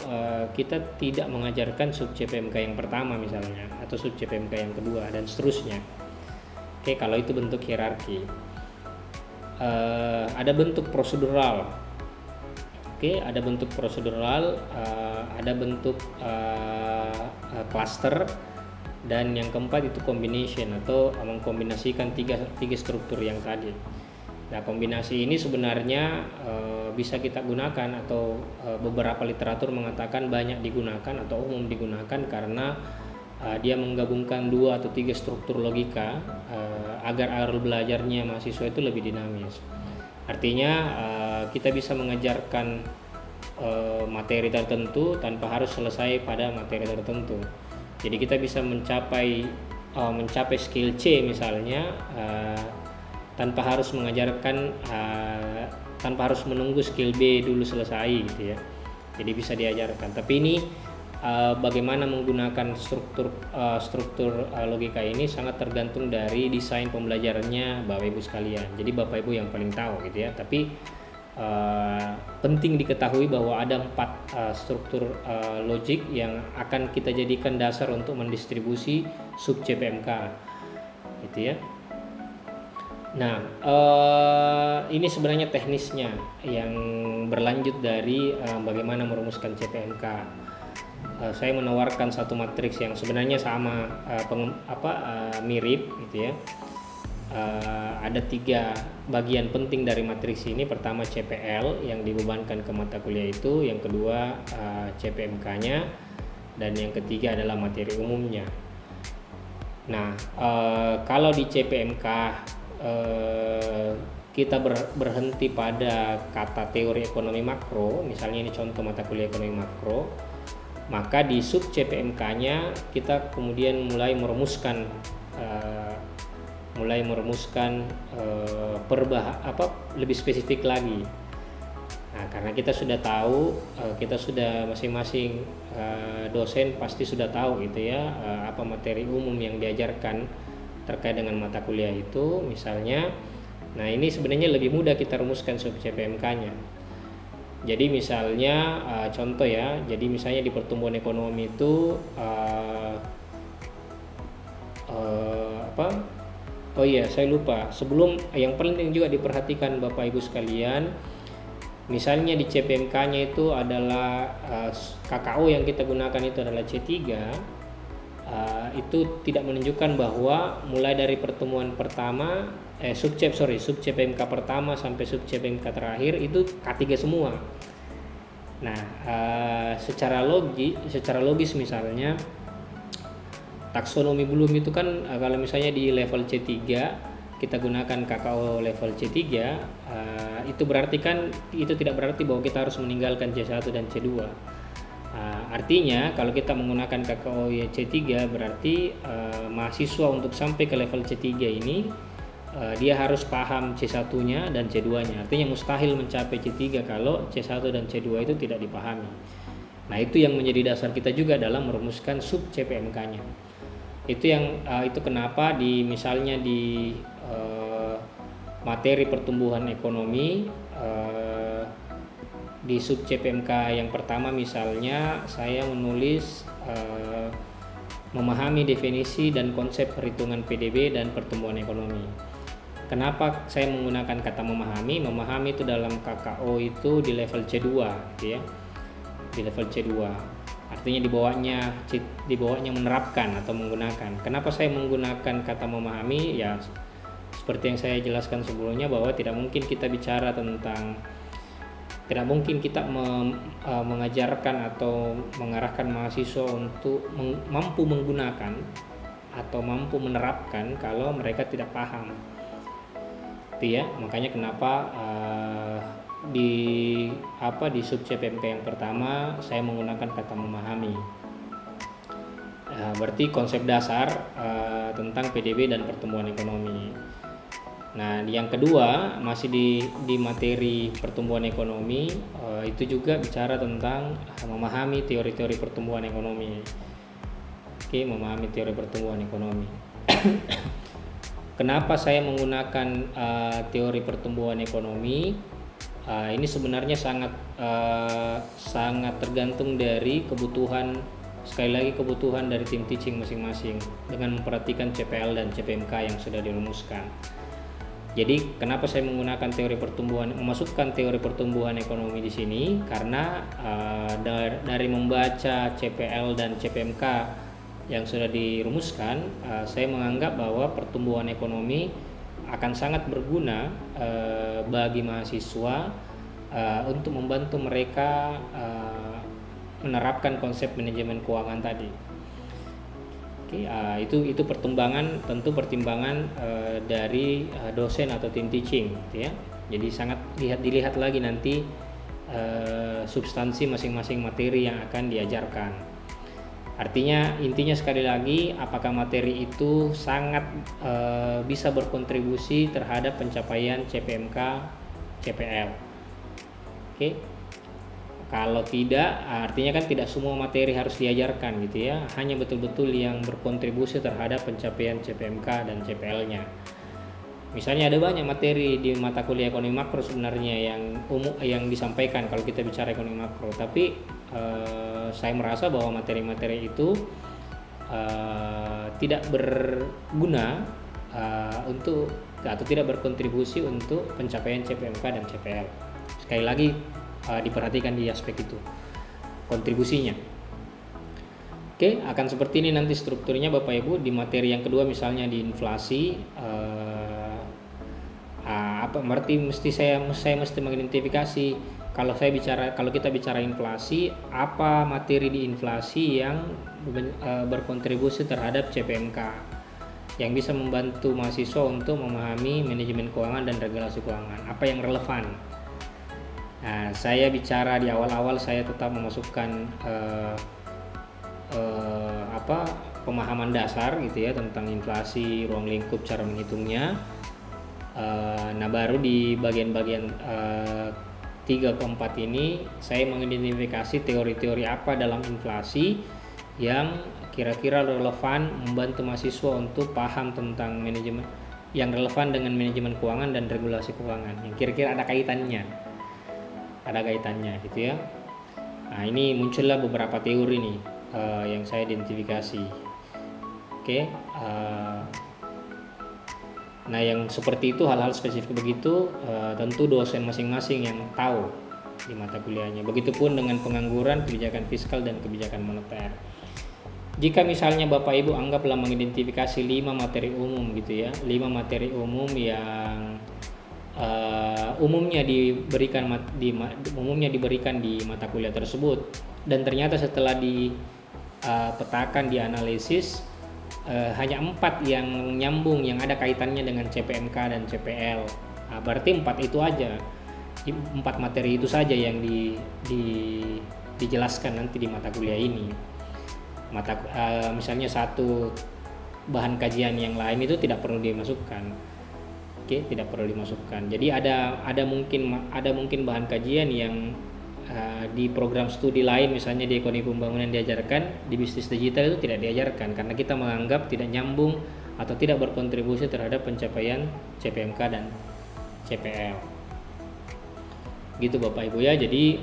kita tidak mengajarkan sub CPMK yang pertama misalnya, atau sub CPMK yang kedua, dan seterusnya. Oke, kalau itu bentuk hierarki. Ada bentuk prosedural. Oke, ada bentuk prosedural, ada bentuk cluster, dan yang keempat itu combination, atau mengkombinasikan tiga struktur yang tadi. Nah, kombinasi ini sebenarnya bisa kita gunakan, atau beberapa literatur mengatakan banyak digunakan atau umum digunakan karena dia menggabungkan 2 atau 3 struktur logika agar alur belajarnya mahasiswa itu lebih dinamis. Artinya kita bisa mengajarkan materi tertentu tanpa harus selesai pada materi tertentu. Jadi kita bisa mencapai skill C misalnya tanpa harus mengajarkan tanpa harus menunggu skill B dulu selesai gitu ya. Jadi bisa diajarkan. Tapi ini bagaimana menggunakan struktur logika ini sangat tergantung dari desain pembelajarannya Bapak Ibu sekalian. Jadi Bapak Ibu yang paling tahu gitu ya. Tapi penting diketahui bahwa ada 4 struktur logik yang akan kita jadikan dasar untuk mendistribusi sub CPMK gitu ya. Nah, ini sebenarnya teknisnya yang berlanjut dari bagaimana merumuskan CPMK. Saya menawarkan satu matriks yang sebenarnya sama, mirip gitu ya. Ada 3 bagian penting dari matriks ini. Pertama CPL yang dibebankan ke mata kuliah itu, yang kedua CPMK-nya, dan yang ketiga adalah materi umumnya. Nah, kalau di CPMK kita berhenti pada kata teori ekonomi makro, misalnya ini contoh mata kuliah ekonomi makro, maka di sub CPMK-nya kita kemudian mulai merumuskan lebih spesifik lagi. Nah, karena kita sudah tahu, kita sudah masing-masing dosen pasti sudah tahu gitu ya, apa materi umum yang diajarkan terkait dengan mata kuliah itu misalnya. Nah, ini sebenarnya lebih mudah kita rumuskan sub CPMK-nya. Jadi misalnya contoh ya, jadi misalnya di pertumbuhan ekonomi itu saya lupa. Sebelum, yang penting juga diperhatikan Bapak Ibu sekalian, misalnya di CPMK-nya itu adalah KKO yang kita gunakan itu adalah C3, itu tidak menunjukkan bahwa mulai dari pertemuan pertama sub CPMK pertama sampai sub CPMK terakhir itu K3 semua. Nah, secara logis misalnya taksonomi Bloom itu kan kalau misalnya di level C3 kita gunakan KKO level C3, itu berarti kan itu tidak berarti bahwa kita harus meninggalkan C1 dan C2. Artinya kalau kita menggunakan KKO C3 berarti mahasiswa untuk sampai ke level C3 ini dia harus paham C1-nya dan C2-nya. Artinya mustahil mencapai C3 kalau C1 dan C2 itu tidak dipahami. Nah, itu yang menjadi dasar kita juga dalam merumuskan sub CPMK-nya. Itu kenapa misalnya di materi pertumbuhan ekonomi di sub CPMK yang pertama misalnya saya menulis memahami definisi dan konsep perhitungan PDB dan pertumbuhan ekonomi. Kenapa saya menggunakan kata memahami? Memahami itu dalam KKO itu di level C2 gitu ya. Di level C2. Artinya di bawahnya menerapkan atau menggunakan. Kenapa saya menggunakan kata memahami? Ya seperti yang saya jelaskan sebelumnya bahwa tidak mungkin kita mengajarkan atau mengarahkan mahasiswa untuk mampu menggunakan atau mampu menerapkan kalau mereka tidak paham. Itu ya, makanya kenapa di di sub CPMK yang pertama saya menggunakan kata memahami. Berarti konsep dasar tentang PDB dan pertumbuhan ekonomi. Nah, yang kedua masih di materi pertumbuhan ekonomi, itu juga bicara tentang memahami teori-teori pertumbuhan ekonomi. Oke, memahami teori pertumbuhan ekonomi. Kenapa saya menggunakan teori pertumbuhan ekonomi? Ini sebenarnya sangat tergantung dari kebutuhan, sekali lagi kebutuhan dari tim teaching masing-masing dengan memperhatikan CPL dan CPMK yang sudah dirumuskan. Jadi kenapa saya menggunakan memasukkan teori pertumbuhan ekonomi di sini? Karena dari membaca CPL dan CPMK yang sudah dirumuskan, saya menganggap bahwa pertumbuhan ekonomi akan sangat berguna bagi mahasiswa untuk membantu mereka menerapkan konsep manajemen keuangan tadi. Oke, itu tentu pertimbangan dari dosen atau tim teaching, gitu ya. Jadi sangat dilihat lagi nanti substansi masing-masing materi yang akan diajarkan. Artinya intinya sekali lagi, apakah materi itu sangat bisa berkontribusi terhadap pencapaian CPMK, CPL. Oke. Kalau tidak, artinya kan tidak semua materi harus diajarkan, gitu ya. Hanya betul-betul yang berkontribusi terhadap pencapaian CPMK dan CPL-nya. Misalnya ada banyak materi di mata kuliah ekonomi makro sebenarnya yang disampaikan kalau kita bicara ekonomi makro, tapi saya merasa bahwa materi-materi itu tidak berguna atau tidak berkontribusi untuk pencapaian CPMK dan CPL. Sekali lagi diperhatikan di aspek itu kontribusinya. Oke, akan seperti ini nanti strukturnya Bapak Ibu. Di materi yang kedua misalnya di inflasi, berarti saya mesti mengidentifikasi kalau kita bicara inflasi, apa materi di inflasi yang berkontribusi terhadap CPMK yang bisa membantu mahasiswa untuk memahami manajemen keuangan dan regulasi keuangan, apa yang relevan. Nah, saya bicara di awal-awal saya tetap memasukkan pemahaman dasar, gitu ya, tentang inflasi, ruang lingkup, cara menghitungnya. Nah, baru di bagian-bagian 3 ke 4 ini saya mengidentifikasi teori-teori apa dalam inflasi yang kira-kira relevan membantu mahasiswa untuk paham tentang manajemen, yang relevan dengan manajemen keuangan dan regulasi keuangan, yang kira-kira ada kaitannya gitu ya. Nah, ini muncullah beberapa teori nih yang saya identifikasi. Oke, nah yang seperti itu, hal-hal spesifik begitu tentu dosen masing-masing yang tahu di mata kuliahnya. Begitupun dengan pengangguran, kebijakan fiskal dan kebijakan moneter. Jika misalnya Bapak Ibu anggaplah mengidentifikasi 5 materi umum, gitu ya, 5 materi umum yang umumnya diberikan di mata kuliah tersebut, dan ternyata setelah dipetakan, dianalisis, hanya 4 yang nyambung, yang ada kaitannya dengan CPMK dan CPL. Berarti 4 itu aja, 4 materi itu saja yang dijelaskan nanti di mata kuliah ini. Misalnya satu bahan kajian yang lain itu tidak perlu dimasukkan. Oke, tidak perlu dimasukkan. Jadi ada mungkin bahan kajian yang di program studi lain, misalnya di ekonomi pembangunan diajarkan, di bisnis digital itu tidak diajarkan karena kita menganggap tidak nyambung atau tidak berkontribusi terhadap pencapaian CPMK dan CPL. Gitu Bapak Ibu ya. Jadi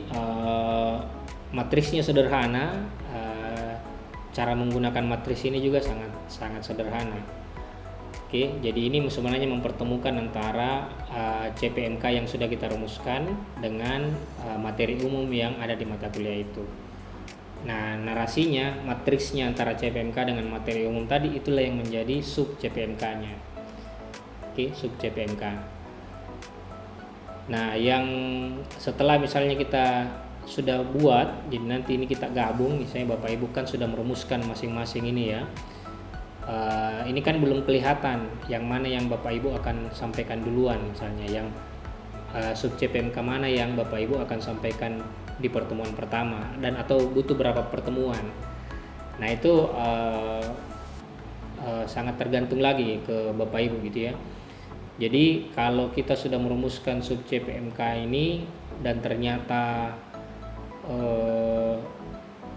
matrisnya sederhana, cara menggunakan matris ini juga sangat sederhana. Oke, jadi ini sebenarnya mempertemukan antara CPMK yang sudah kita rumuskan dengan materi umum yang ada di mata kuliah itu. Nah, narasinya, matriksnya antara CPMK dengan materi umum tadi, itulah yang menjadi sub CPMK-nya. Oke, sub CPMK. Nah, yang setelah misalnya kita sudah buat, jadi nanti ini kita gabung, misalnya Bapak Ibu kan sudah merumuskan masing-masing ini ya. Ini kan belum kelihatan yang mana yang Bapak Ibu akan sampaikan duluan, misalnya yang sub CPMK mana yang Bapak Ibu akan sampaikan di pertemuan pertama dan atau butuh berapa pertemuan. Nah itu sangat tergantung lagi ke Bapak Ibu gitu ya. Jadi kalau kita sudah merumuskan sub CPMK ini dan ternyata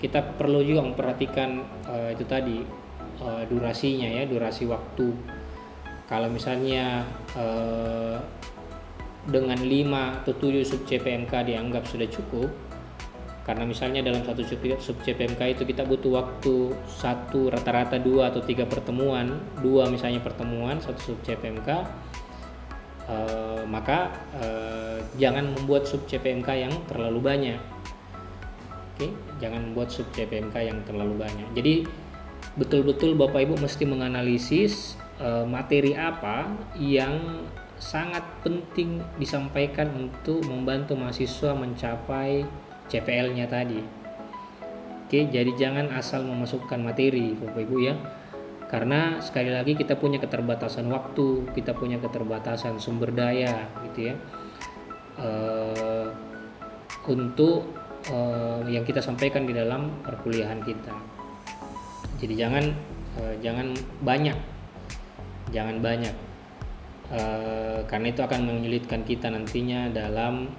kita perlu juga memperhatikan itu tadi durasinya ya, durasi waktu. Kalau misalnya dengan 5 atau 7 sub CPMK dianggap sudah cukup, karena misalnya dalam satu sub CPMK itu kita butuh waktu satu rata-rata 2 atau 3 pertemuan, 2 misalnya pertemuan satu sub CPMK, maka jangan membuat sub CPMK yang terlalu banyak. Oke, jangan membuat sub CPMK yang terlalu banyak. Jadi betul-betul Bapak Ibu mesti menganalisis materi apa yang sangat penting disampaikan untuk membantu mahasiswa mencapai CPL-nya tadi. Oke, jadi jangan asal memasukkan materi Bapak Ibu ya. Karena sekali lagi kita punya keterbatasan waktu, kita punya keterbatasan sumber daya gitu ya. Untuk yang kita sampaikan di dalam perkuliahan kita. Jadi jangan banyak. Karena itu akan menyulitkan kita nantinya dalam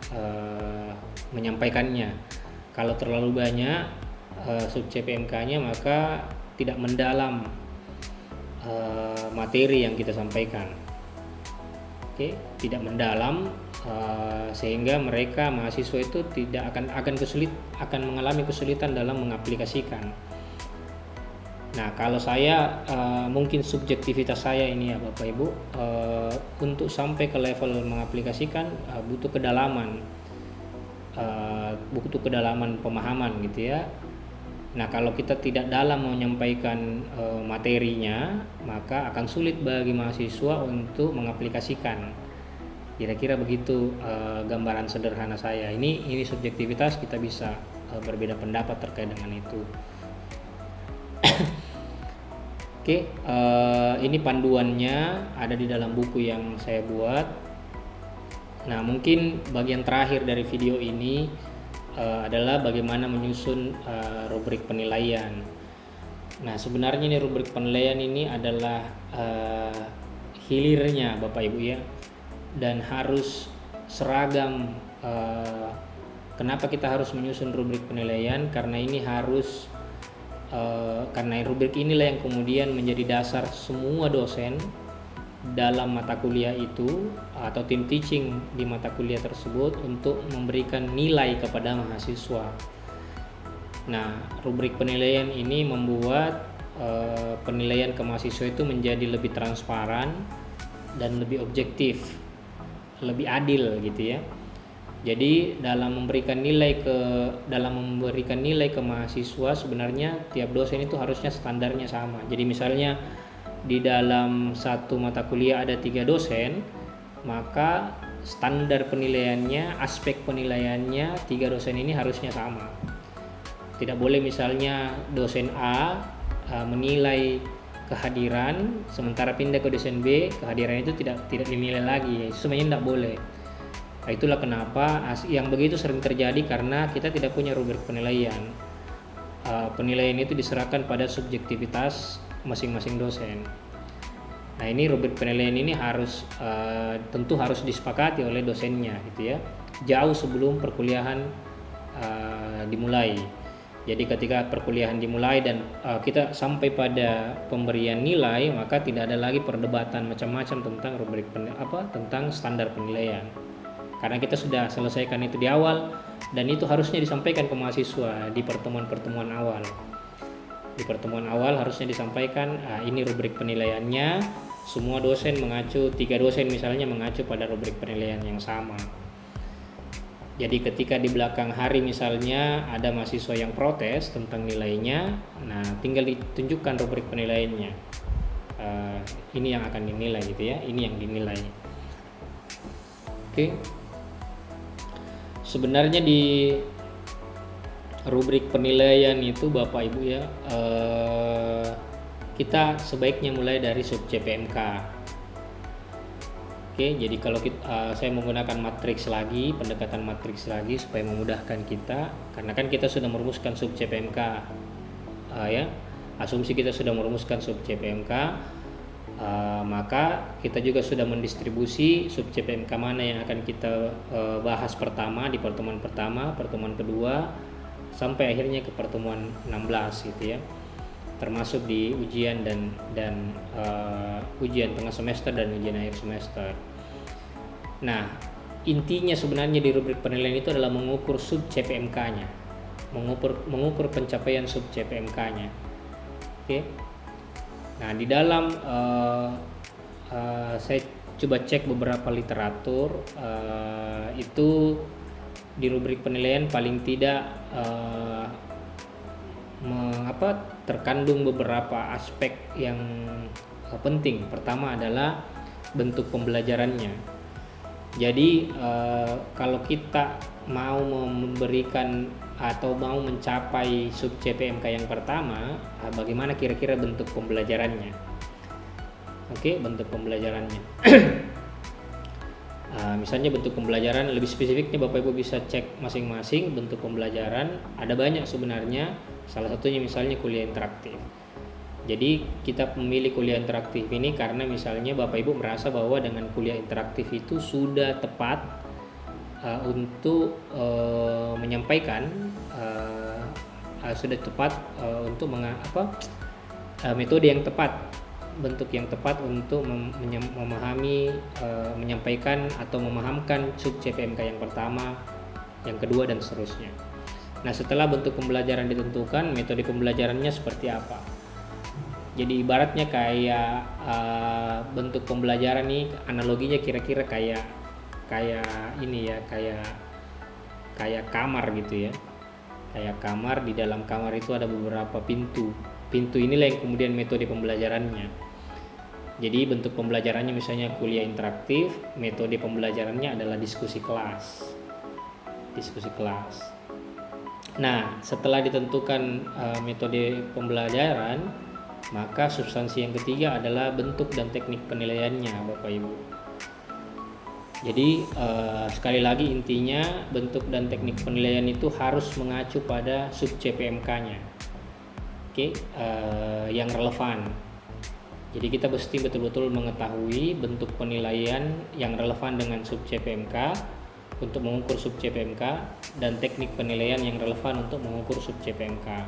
menyampaikannya. Kalau terlalu banyak sub CPMK-nya maka tidak mendalam materi yang kita sampaikan. Oke, tidak mendalam sehingga mereka mahasiswa itu tidak akan mengalami kesulitan dalam mengaplikasikan. Nah, kalau saya mungkin subjektivitas saya ini ya Bapak Ibu, untuk sampai ke level mengaplikasikan butuh kedalaman pemahaman gitu ya. Nah, kalau kita tidak dalam menyampaikan materinya, maka akan sulit bagi mahasiswa untuk mengaplikasikan. Kira-kira begitu gambaran sederhana saya. Ini subjektivitas, kita bisa berbeda pendapat terkait dengan itu. Oke, ini panduannya ada di dalam buku yang saya buat. Nah, mungkin bagian terakhir dari video ini adalah bagaimana menyusun rubrik penilaian. Nah, sebenarnya ini rubrik penilaian ini adalah hilirnya Bapak Ibu ya, dan harus seragam. Kenapa kita harus menyusun rubrik penilaian? Karena ini harus karena rubrik inilah yang kemudian menjadi dasar semua dosen dalam mata kuliah itu atau tim teaching di mata kuliah tersebut untuk memberikan nilai kepada mahasiswa. Nah, rubrik penilaian ini membuat penilaian ke mahasiswa itu menjadi lebih transparan dan lebih objektif, lebih adil gitu ya. Jadi dalam memberikan nilai ke mahasiswa, sebenarnya tiap dosen itu harusnya standarnya sama. Jadi misalnya di dalam satu mata kuliah ada 3 dosen, maka standar penilaiannya, aspek penilaiannya 3 dosen ini harusnya sama. Tidak boleh misalnya dosen A menilai kehadiran, sementara pindah ke dosen B kehadiran itu tidak dinilai lagi. Sebenarnya tidak boleh. Nah, itulah kenapa yang begitu sering terjadi karena kita tidak punya rubrik penilaian. Penilaian itu diserahkan pada subjektivitas masing-masing dosen. Nah, ini rubrik penilaian ini tentu harus disepakati oleh dosennya gitu ya, jauh sebelum perkuliahan dimulai. Jadi ketika perkuliahan dimulai dan kita sampai pada pemberian nilai, maka tidak ada lagi perdebatan macam-macam tentang tentang standar penilaian. Karena kita sudah selesaikan itu di awal dan itu harusnya disampaikan ke mahasiswa di pertemuan-pertemuan awal. Di pertemuan awal harusnya disampaikan ini rubrik penilaiannya, semua dosen mengacu, 3 dosen misalnya mengacu pada rubrik penilaian yang sama. Jadi ketika di belakang hari misalnya ada mahasiswa yang protes tentang nilainya, nah tinggal ditunjukkan rubrik penilaiannya. Ini yang akan dinilai gitu ya, ini yang dinilai. Oke. Sebenarnya di rubrik penilaian itu Bapak Ibu ya, kita sebaiknya mulai dari sub CPMK. Oke, jadi kalau saya menggunakan matriks lagi, pendekatan matriks lagi supaya memudahkan kita, karena kan kita sudah merumuskan sub CPMK, ya, asumsi kita sudah merumuskan sub CPMK, maka kita juga sudah mendistribusi sub CPMK mana yang akan kita bahas pertama di pertemuan pertama, pertemuan kedua, sampai akhirnya ke pertemuan 16 gitu ya, termasuk di ujian dan ujian tengah semester dan ujian akhir semester. Nah, intinya sebenarnya di rubrik penilaian itu adalah mengukur sub CPMK-nya, mengukur pencapaian sub CPMK-nya. Oke. Nah, di dalam saya coba cek beberapa literatur, itu di rubrik penilaian paling tidak terkandung beberapa aspek yang penting. Pertama adalah bentuk pembelajarannya. Jadi kalau kita mau memberikan atau mau mencapai sub CPMK yang pertama, bagaimana kira-kira bentuk pembelajarannya? Oke, bentuk pembelajarannya. Misalnya bentuk pembelajaran, lebih spesifiknya Bapak Ibu bisa cek masing-masing bentuk pembelajaran. Ada banyak sebenarnya, salah satunya misalnya kuliah interaktif. Jadi kita memilih kuliah interaktif ini karena misalnya Bapak Ibu merasa bahwa dengan kuliah interaktif itu sudah tepat untuk menyampaikan, sudah tepat untuk metode yang tepat, bentuk yang tepat untuk memahami, menyampaikan atau memahamkan sub CPMK yang pertama, yang kedua dan seterusnya. Nah, setelah bentuk pembelajaran ditentukan, metode pembelajarannya seperti apa? Jadi ibaratnya kayak bentuk pembelajaran nih, analoginya kira-kira kayak ini ya, kayak kamar gitu ya. Kayak kamar, di dalam kamar itu ada beberapa pintu. Pintu inilah yang kemudian metode pembelajarannya. Jadi bentuk pembelajarannya misalnya kuliah interaktif, metode pembelajarannya adalah diskusi kelas. Diskusi kelas. Nah, setelah ditentukan metode pembelajaran, maka substansi yang ketiga adalah bentuk dan teknik penilaiannya, Bapak Ibu. Jadi sekali lagi intinya bentuk dan teknik penilaian itu harus mengacu pada sub CPMK-nya. Oke, yang relevan. Jadi kita mesti betul-betul mengetahui bentuk penilaian yang relevan dengan sub CPMK untuk mengukur sub CPMK dan teknik penilaian yang relevan untuk mengukur sub CPMK.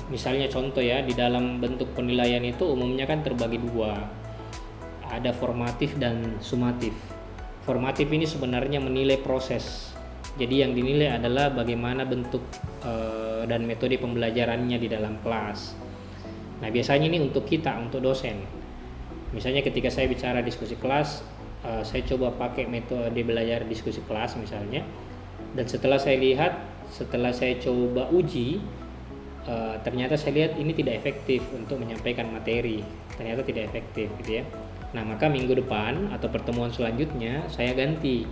Misalnya contoh ya, di dalam bentuk penilaian itu umumnya kan terbagi dua, ada formatif dan sumatif. Formatif ini sebenarnya menilai proses, jadi yang dinilai adalah bagaimana bentuk dan metode pembelajarannya di dalam kelas. Nah, biasanya ini untuk kita, untuk dosen. Misalnya ketika saya bicara diskusi kelas, saya coba pakai metode belajar diskusi kelas misalnya, dan setelah saya coba uji, ternyata saya lihat ini tidak efektif untuk menyampaikan materi, ternyata tidak efektif gitu ya. Nah, maka minggu depan atau pertemuan selanjutnya saya ganti.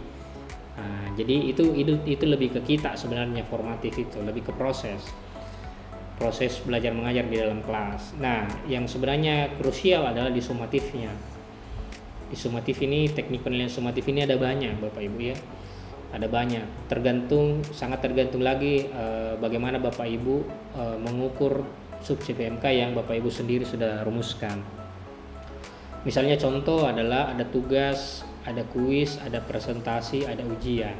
Nah, jadi itu lebih ke kita sebenarnya, formatif itu lebih ke proses belajar mengajar di dalam kelas. Nah, yang sebenarnya krusial adalah di sumatifnya. Di sumatif ini, teknik penilaian sumatif ini ada banyak Bapak Ibu ya. Ada banyak, sangat tergantung lagi bagaimana Bapak Ibu mengukur sub CPMK yang Bapak Ibu sendiri sudah rumuskan. Misalnya contoh adalah ada tugas, ada kuis, ada presentasi, ada ujian.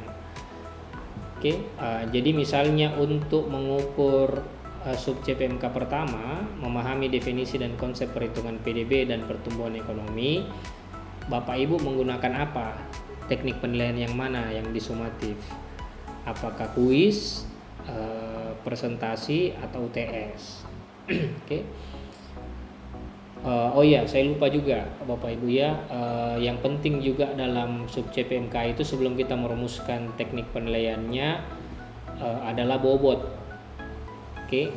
Oke, jadi misalnya untuk mengukur sub CPMK pertama, memahami definisi dan konsep perhitungan PDB dan pertumbuhan ekonomi, Bapak Ibu menggunakan apa? Teknik penilaian yang mana yang disumatif? Apakah kuis, presentasi, atau UTS? Oke. Oh iya, saya lupa juga Bapak Ibu ya, yang penting juga dalam sub CPMK itu sebelum kita merumuskan teknik penilaiannya adalah bobot. Oke.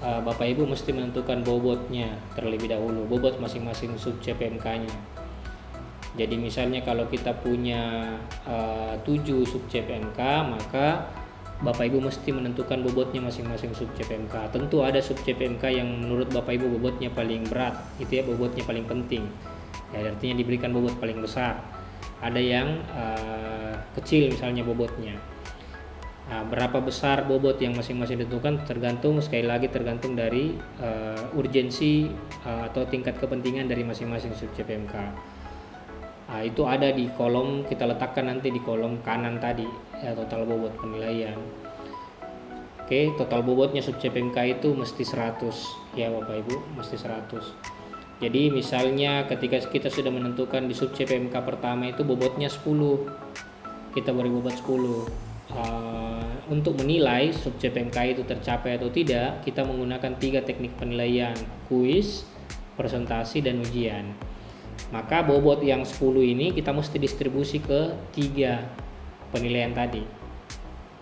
Bapak Ibu mesti menentukan bobotnya terlebih dahulu, bobot masing-masing sub CPMK-nya. Jadi misalnya kalau kita punya 7 sub CPMK, maka Bapak Ibu mesti menentukan bobotnya masing-masing sub CPMK. Tentu ada sub CPMK yang menurut Bapak Ibu bobotnya paling berat, itu ya, bobotnya paling penting. Ya, artinya diberikan bobot paling besar. Ada yang kecil misalnya bobotnya. Nah, berapa besar bobot yang masing-masing ditentukan tergantung, sekali lagi tergantung dari urgensi atau tingkat kepentingan dari masing-masing sub CPMK. Nah, itu ada di kolom, kita letakkan nanti di kolom kanan tadi ya, total bobot penilaian. Oke, total bobotnya sub CPMK itu mesti 100 ya Bapak Ibu, mesti 100. Jadi misalnya ketika kita sudah menentukan di sub CPMK pertama itu bobotnya 10, kita beri bobot 10. Untuk menilai sub CPMK itu tercapai atau tidak, kita menggunakan 3 teknik penilaian: kuis, presentasi, dan ujian. Maka bobot yang 10 ini kita mesti distribusi ke 3 penilaian tadi,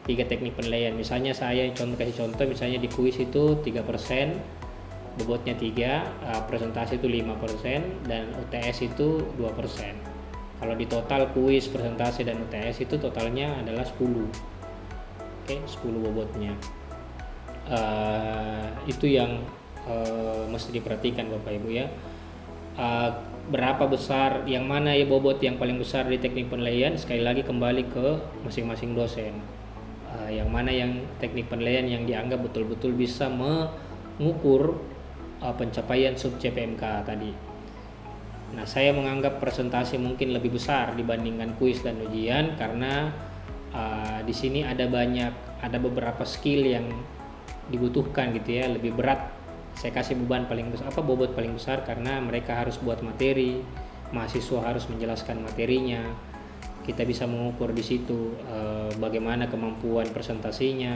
3 teknik penilaian. Misalnya saya kasih contoh, misalnya di kuis itu 3%, bobotnya 3, presentasi itu 5%, dan UTS itu 2%. Kalau di total kuis, presentasi, dan UTS itu totalnya adalah 10. Oke, 10 bobotnya. Itu yang mesti diperhatikan Bapak Ibu ya. Berapa besar, yang mana ya bobot yang paling besar di teknik penilaian, sekali lagi kembali ke masing-masing dosen. Yang mana yang teknik penilaian yang dianggap betul-betul bisa mengukur pencapaian sub CPMK tadi. Nah, saya menganggap presentasi mungkin lebih besar dibandingkan kuis dan ujian karena di sini ada beberapa skill yang dibutuhkan gitu ya, lebih berat. Saya kasih bobot paling besar karena mereka harus buat materi, mahasiswa harus menjelaskan materinya. Kita bisa mengukur di situ bagaimana kemampuan presentasinya.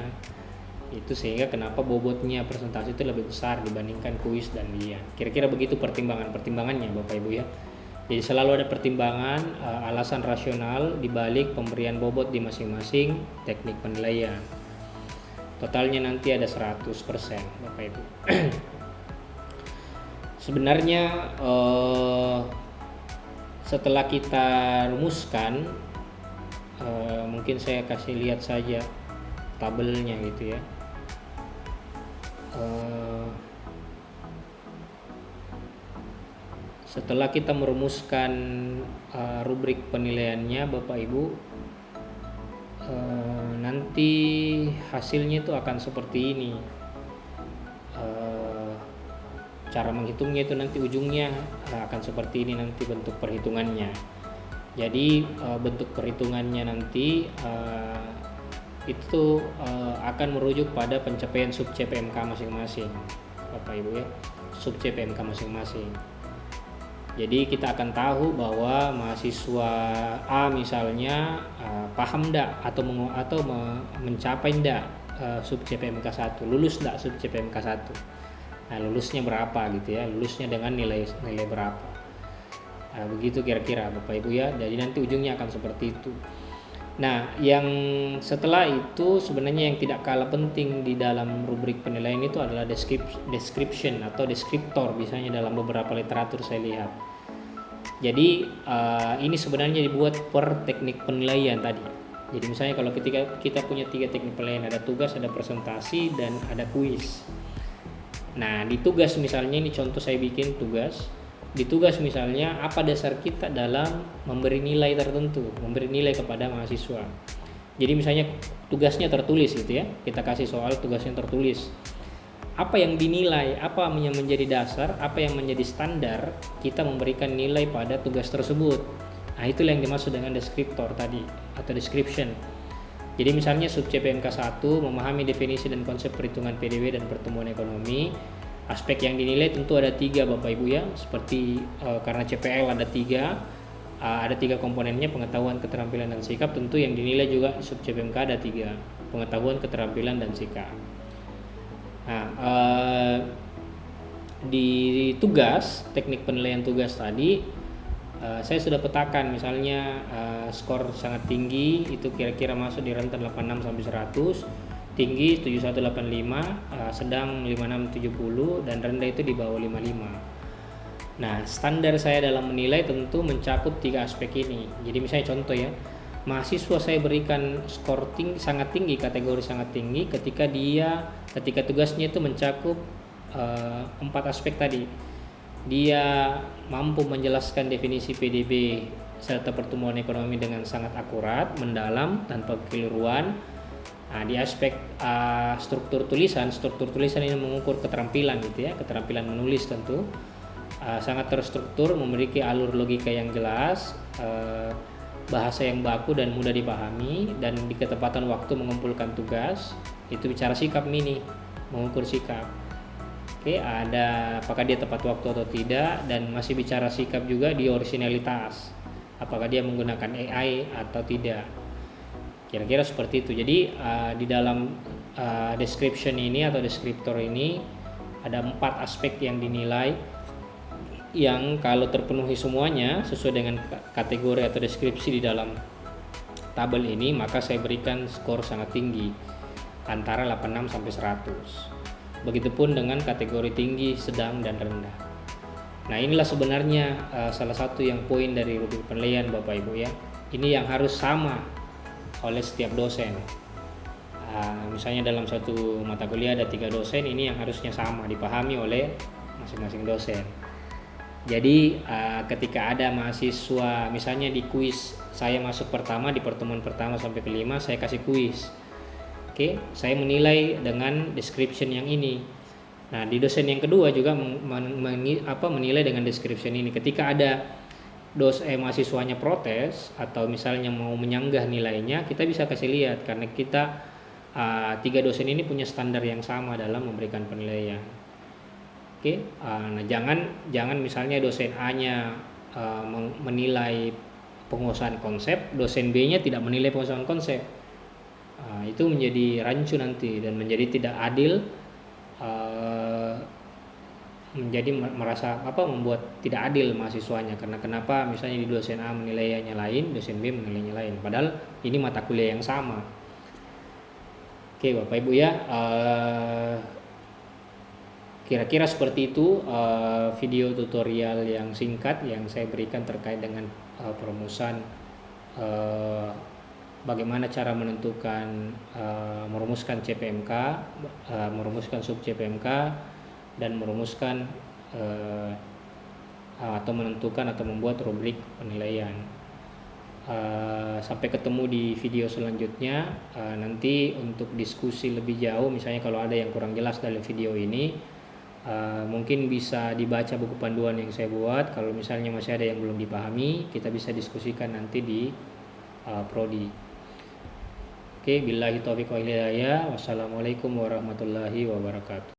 Itu sehingga kenapa bobotnya presentasi itu lebih besar dibandingkan kuis dan ujian. Kira-kira begitu pertimbangannya Bapak Ibu ya. Jadi selalu ada pertimbangan, alasan rasional dibalik pemberian bobot di masing-masing teknik penilaian. Totalnya nanti ada 100% Bapak Ibu. Sebenarnya setelah kita rumuskan, mungkin saya kasih lihat saja tabelnya gitu ya. Setelah kita merumuskan rubrik penilaiannya Bapak Ibu, nanti hasilnya itu akan seperti ini. Cara menghitungnya itu nanti ujungnya akan seperti ini nanti bentuk perhitungannya. Jadi bentuk perhitungannya nanti itu akan merujuk pada pencapaian sub CPMK masing-masing Bapak Ibu ya, sub CPMK masing-masing. Jadi kita akan tahu bahwa mahasiswa A misalnya paham enggak atau mencapai enggak sub CPMK 1, lulus enggak sub CPMK 1. Nah, lulusnya berapa gitu ya, lulusnya dengan nilai berapa. Nah, begitu kira-kira Bapak Ibu ya. Jadi nanti ujungnya akan seperti itu. Nah, yang setelah itu sebenarnya yang tidak kalah penting di dalam rubrik penilaian itu adalah description atau deskriptor, biasanya dalam beberapa literatur saya lihat. Jadi ini sebenarnya dibuat per teknik penilaian tadi. Jadi misalnya kalau ketika kita punya 3 teknik penilaian, ada tugas, ada presentasi, dan ada kuis. Nah, di tugas misalnya, ini contoh saya bikin tugas. Di tugas misalnya, apa dasar kita dalam memberi nilai tertentu, memberi nilai kepada mahasiswa. Jadi misalnya tugasnya tertulis gitu ya, kita kasih soal tugasnya tertulis. Apa yang dinilai, apa yang menjadi dasar, apa yang menjadi standar, kita memberikan nilai pada tugas tersebut. Nah, itulah yang dimaksud dengan deskriptor tadi atau description. Jadi misalnya sub CPMK 1 memahami definisi dan konsep perhitungan PDW dan pertumbuhan ekonomi. Aspek yang dinilai tentu ada 3 Bapak Ibu ya, seperti karena CPL ada 3 komponennya, pengetahuan, keterampilan, dan sikap. Tentu yang dinilai juga sub CPMK ada 3, pengetahuan, keterampilan, dan sikap. Nah, di tugas, teknik penilaian tugas tadi, saya sudah petakan misalnya skor sangat tinggi itu kira-kira masuk di rentan 86 sampai 100, tinggi 7185, sedang 5670, dan rendah itu di bawah 55. Nah, standar saya dalam menilai tentu mencakup 3 aspek ini. Jadi misalnya contoh ya, mahasiswa saya berikan skor sangat tinggi, kategori sangat tinggi ketika tugasnya itu mencakup 4 aspek tadi. dia mampu menjelaskan definisi PDB serta pertumbuhan ekonomi dengan sangat akurat, mendalam, tanpa kekeliruan. Nah, di aspek struktur tulisan ini mengukur keterampilan gitu ya, keterampilan menulis tentu. Sangat terstruktur, memiliki alur logika yang jelas, bahasa yang baku dan mudah dipahami, dan di ketepatan waktu mengumpulkan tugas. Itu bicara sikap nih, mengukur sikap. Oke, ada apakah dia tepat waktu atau tidak, dan masih bicara sikap juga di originalitas. Apakah dia menggunakan AI atau tidak. Kira-kira seperti itu. Jadi di dalam description ini atau deskriptor ini ada 4 aspek yang dinilai, yang kalau terpenuhi semuanya sesuai dengan kategori atau deskripsi di dalam tabel ini, maka saya berikan skor sangat tinggi, antara 86 sampai 100. Begitupun dengan kategori tinggi, sedang, dan rendah. Nah, inilah sebenarnya salah satu yang poin dari rubrik penilaian Bapak Ibu ya. Ini yang harus sama oleh setiap dosen. Misalnya dalam satu mata kuliah ada 3 dosen, ini yang harusnya sama dipahami oleh masing-masing dosen. Jadi ketika ada mahasiswa, misalnya di kuis saya masuk pertama, di pertemuan pertama sampai kelima saya kasih kuis. Oke, saya menilai dengan description yang ini. Nah, di dosen yang kedua juga menilai dengan description ini. Ketika ada mahasiswanya protes atau misalnya mau menyanggah nilainya, kita bisa kasih lihat, karena kita 3 dosen ini punya standar yang sama dalam memberikan penilaian. Oke, nah jangan misalnya dosen A-nya menilai penguasaan konsep, dosen B-nya tidak menilai penguasaan konsep. Itu menjadi rancu nanti dan menjadi tidak adil, menjadi merasa membuat tidak adil mahasiswanya, karena kenapa misalnya di dosen A menilainya lain, dosen B menilainya lain, padahal ini mata kuliah yang sama. Oke Bapak Ibu ya, kira-kira seperti itu video tutorial yang singkat yang saya berikan terkait dengan perumusan bagaimana cara menentukan merumuskan CPMK, merumuskan sub CPMK, dan merumuskan atau menentukan atau membuat rubrik penilaian. Sampai ketemu di video selanjutnya. Nanti untuk diskusi lebih jauh, misalnya kalau ada yang kurang jelas dalam video ini, mungkin bisa dibaca buku panduan yang saya buat. Kalau misalnya masih ada yang belum dipahami, kita bisa diskusikan nanti di prodi. Oke, billahi taufiq wal hidayah. Wassalamualaikum warahmatullahi wabarakatuh.